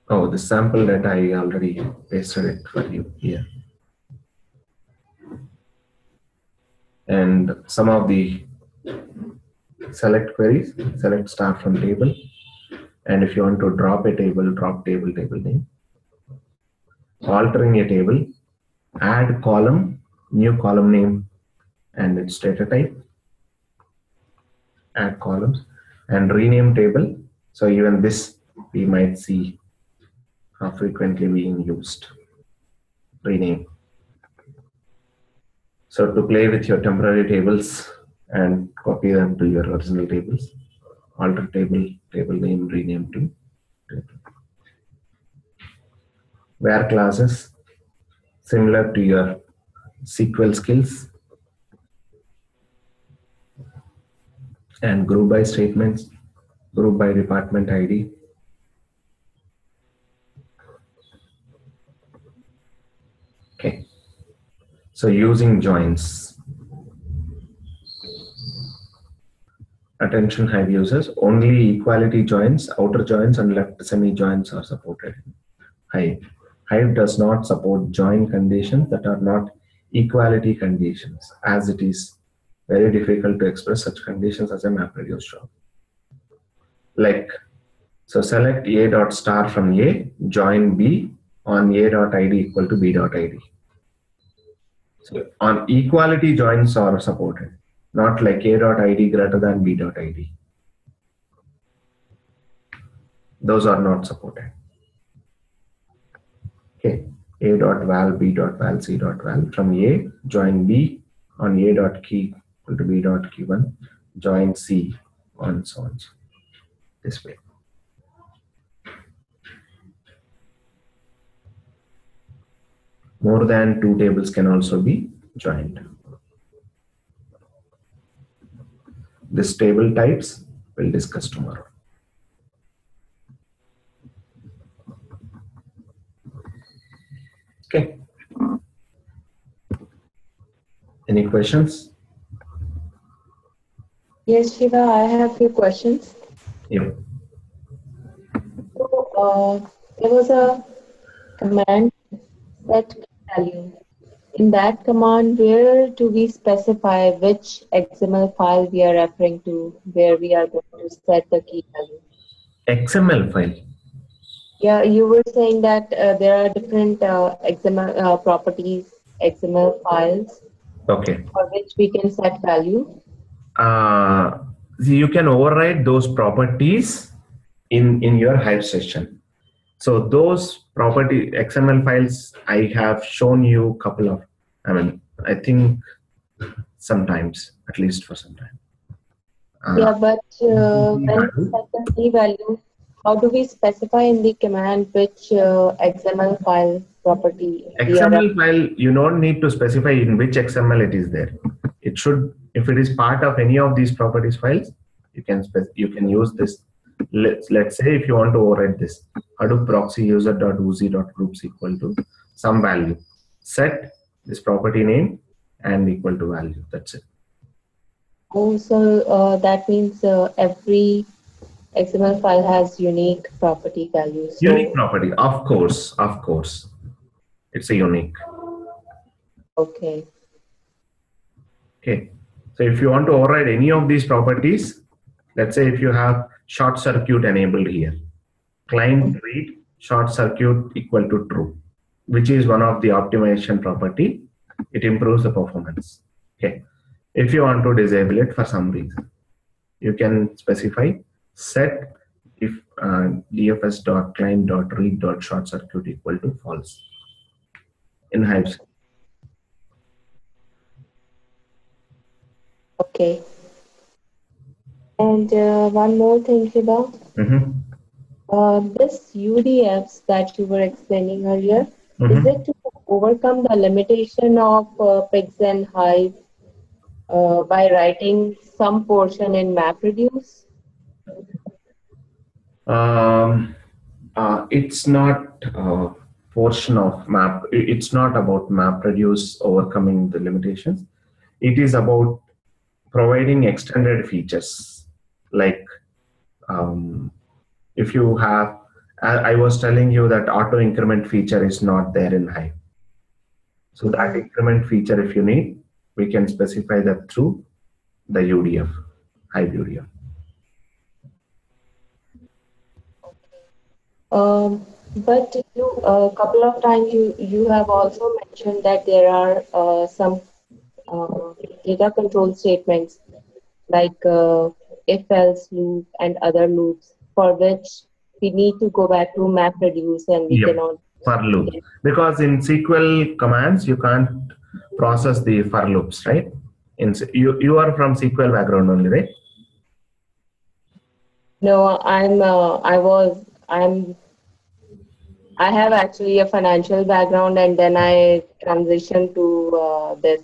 Oh, the sample data I already pasted it for you here. And some of the select queries, select star from table. And if you want to drop a table, drop table name. Altering a table, add column, new column name, and its data type. Add columns and rename table. So even this we might see how frequently being used. Rename. So to play with your temporary tables and copy them to your original tables, alter table, table name, rename to table. Where classes, similar to your SQL skills, and group by statements, group by department ID. Okay, so using joins. Attention Hive users, only equality joins, outer joins, and left semi joins are supported in Hive. Hive does not support join conditions that are not equality conditions, as it is very difficult to express such conditions as a MapReduce job. Like, so select A dot star from A, join B on A dot ID equal to B dot ID. So on equality joins are supported, not like A dot ID greater than B dot ID. Those are not supported. Okay, A dot val, B dot val, C dot val. From A, join B on A dot key equal to B dot key 1, join C on so on. This way. More than 2 tables can also be joined. This table types we'll discuss tomorrow. Okay. Any questions? Yes, Shiva, I have a few questions. Yeah. So, there was a command set key value. In that command, where do we specify which XML file we are referring to, where we are going to set the key value? XML file. Yeah, you were saying that there are different XML properties, XML files, Okay. for which we can set value. You can override those properties in your Hive session. So those property XML files, I have shown you a couple of, I think sometimes, at least for some time. Yeah, but when we set the key value, how do we specify in the command which XML file property? XML file, you don't need to specify in which XML it is there. It should, if it is part of any of these properties files, you can use this. Let's say if you want to override this, Hadoop proxy user.uzi.groups equal to some value. Set this property name and equal to value. That's it. Oh, so that means every XML file has unique property values. Unique So, property, of course. It's a unique. okay. Okay. So if you want to override any of these properties, let's say if you have short circuit enabled here, client read short circuit equal to true, which is one of the optimization property. It improves the performance. Okay. If you want to disable it for some reason, you can specify set if dfs.client.read.short circuit equal to false in Hive. Okay. And one more thing, Shiva. This UDFs that you were explaining earlier, is it to overcome the limitation of pigs and Hive by writing some portion in MapReduce? It's not a portion of map. It's not about MapReduce overcoming the limitations. It is about providing extended features. Like if you have, I was telling you that auto increment feature is not there in Hive. So that increment feature, if you need, we can specify that through the UDF, Hive UDF. But you, a couple of times you have also mentioned that there are some data control statements like if-else loop and other loops for which we need to go back to MapReduce and we cannot. For loop, because in SQL commands you can't process the for loops, right? You are from SQL background only, right? No, I have actually a financial background and then I transitioned to this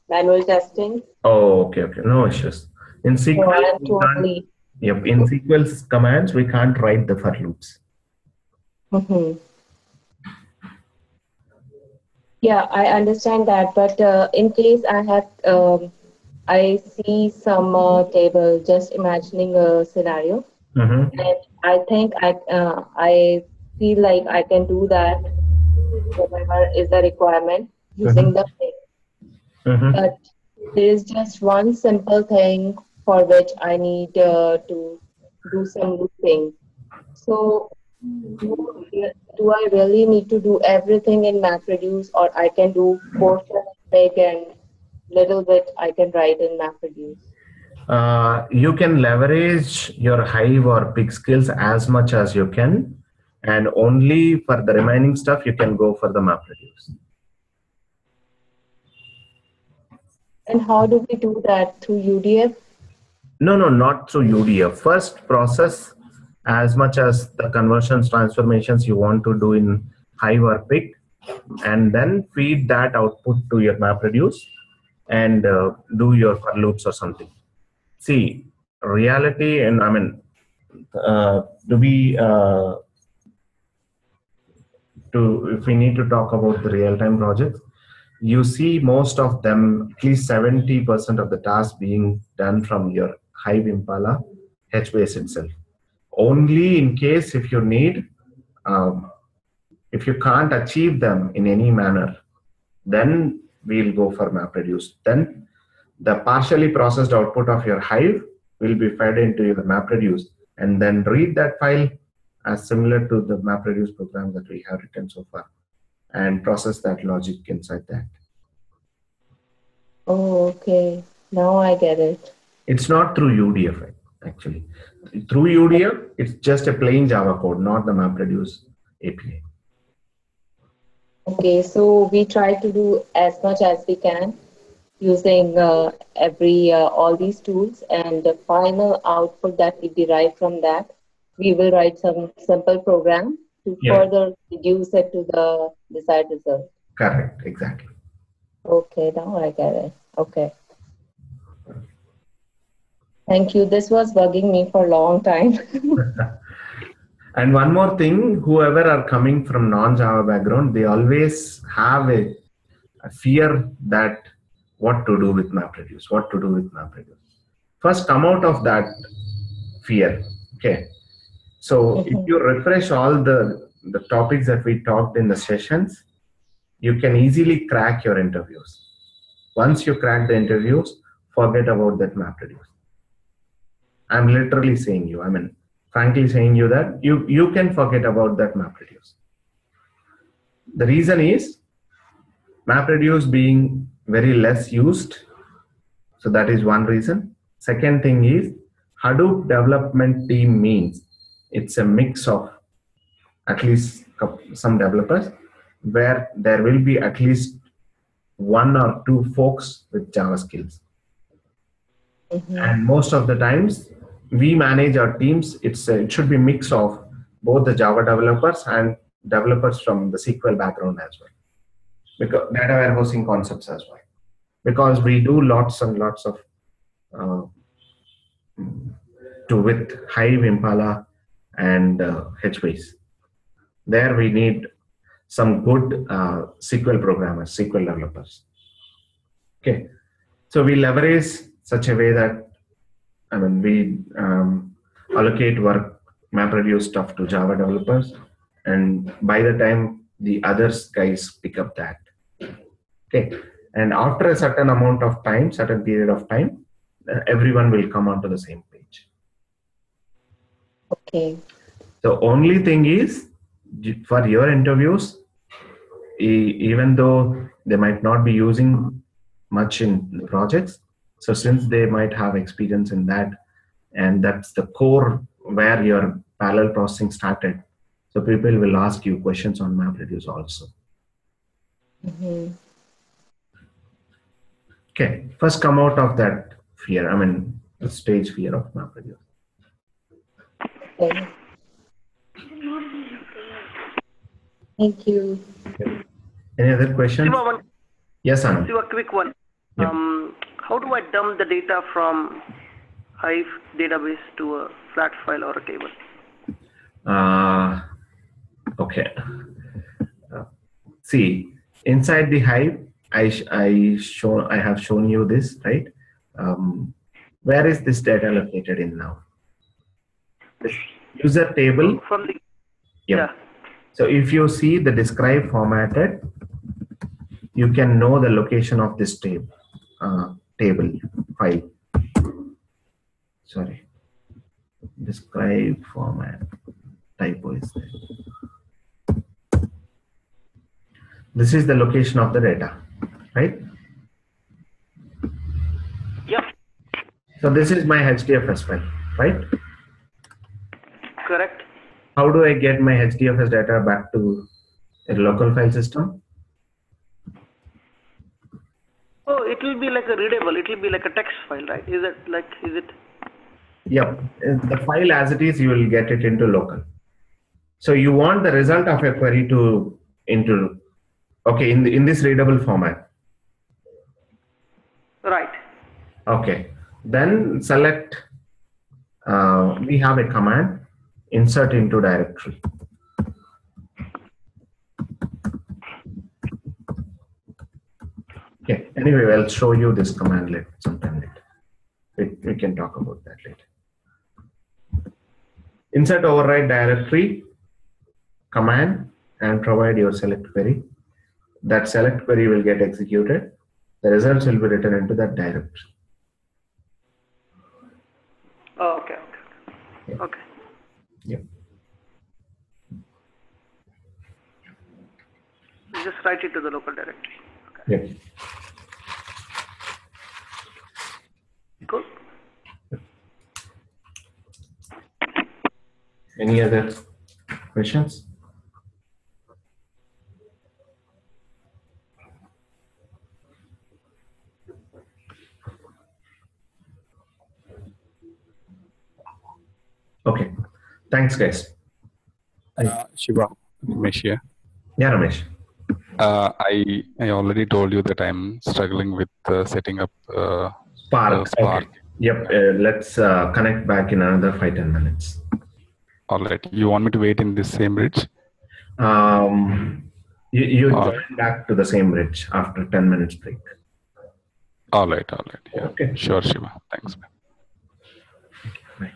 manual testing. Oh, okay. No issues. In SQL, So totally. In SQL's commands, we can't write the for loops. Yeah, I understand that, but in case I see some table, just imagining a scenario, and I think I feel like I can do that, whatever is the requirement using the thing. But there is just one simple thing for which I need to do some looping. So do I really need to do everything in MapReduce, or I can do portion big and little bit I can write in MapReduce? You can leverage your Hive or Pig skills as much as you can, and only for the remaining stuff you can go for the MapReduce. And how do we do that? Through UDF? No, not through UDF. First, process as much as the conversions, transformations you want to do in Hive or Pig, and then feed that output to your MapReduce and do your for loops or something. See, reality, and I mean, if we need to talk about the real-time projects, you see most of them, at least 70% of the tasks being done from your Hive Impala HBase itself. Only in case if you need, if you can't achieve them in any manner, then we'll go for MapReduce. Then the partially processed output of your Hive will be fed into your MapReduce, and then read that file as similar to the MapReduce program that we have written so far, and process that logic inside that. Oh, okay. Now I get it. It's not through UDF, actually. Through UDF, it's just a plain Java code, not the MapReduce API. Okay, so we try to do as much as we can using all these tools, and the final output that we derive from that, we will write some simple program to further reduce it to the desired result. Correct, exactly. Okay, now I get it. Okay. Thank you. This was bugging me for a long time. And one more thing, whoever are coming from non-Java background, they always have a fear that what to do with MapReduce, what to do with MapReduce. first come out of that fear. Okay. So if you refresh all the topics that we talked in the sessions, you can easily crack your interviews. Once you crack the interviews, forget about that MapReduce. I'm literally saying you, I mean, frankly saying you that you can forget about that MapReduce. The reason is MapReduce being very less used. So that is one reason. Second thing is Hadoop development team means it's a mix of at least some developers where there will be at least 1 or 2 folks with Java skills. And most of the times we manage our teams, it should be a mix of both the Java developers and developers from the SQL background as well. Because data warehousing concepts as well. Because we do lots and lots of with Hive, Impala, and HBase. There we need some good SQL programmers, SQL developers. Okay, so we leverage such a way that, I mean, we allocate work, MapReduce stuff to Java developers, and by the time the others guys pick up that. Okay, and after a certain amount of time, certain period of time, everyone will come onto the same page. Okay. The only thing is, for your interviews, even though they might not be using much in the projects, so since they might have experience in that, and that's the core where your parallel processing started, so people will ask you questions on MapReduce also. Okay, first come out of that fear, I mean, the stage fear of MapReduce. Okay. Thank you. Any other questions? Siva, Yes, Anand. Siva, quick one. Yep. How do I dump the data from Hive database to a flat file or a table? Okay. See, inside the Hive, I have shown you this, right? Where is this data located in now? The user table. From the Yeah. So if you see the describe formatted, you can know the location of this table file. Sorry. Describe format typo is there. This is the location of the data, right? Yep. So this is my HDFS file, right? Correct. How do I get my HDFS data back to a local file system? Oh, it will be like a readable. It will be like a text file, right? Is it? Yep. The file as it is, you will get it into local. So you want the result of a query to into, okay, in this readable format. Right. Okay. Then select. We have a command. Insert into directory. Okay. Anyway, I'll show you this command later, sometime later. We can talk about that later. Insert override directory command and provide your select query. That select query will get executed. The results will be written into that directory. Oh, okay. Yeah. Okay. Yeah. Just write it to the local directory. Okay. Yeah. Cool. Any other questions? Okay. Thanks, guys. Shiva, Ramesh here. Yeah, Ramesh. I already told you that I'm struggling with setting up Spark. Spark. Okay. Yep. Let's connect back in another 5-10 minutes. All right. You want me to wait in this same bridge? You join back to the same bridge after 10 minutes break. All right. All right. Yeah. Okay. Sure, Shiva. Thanks, man. Bye.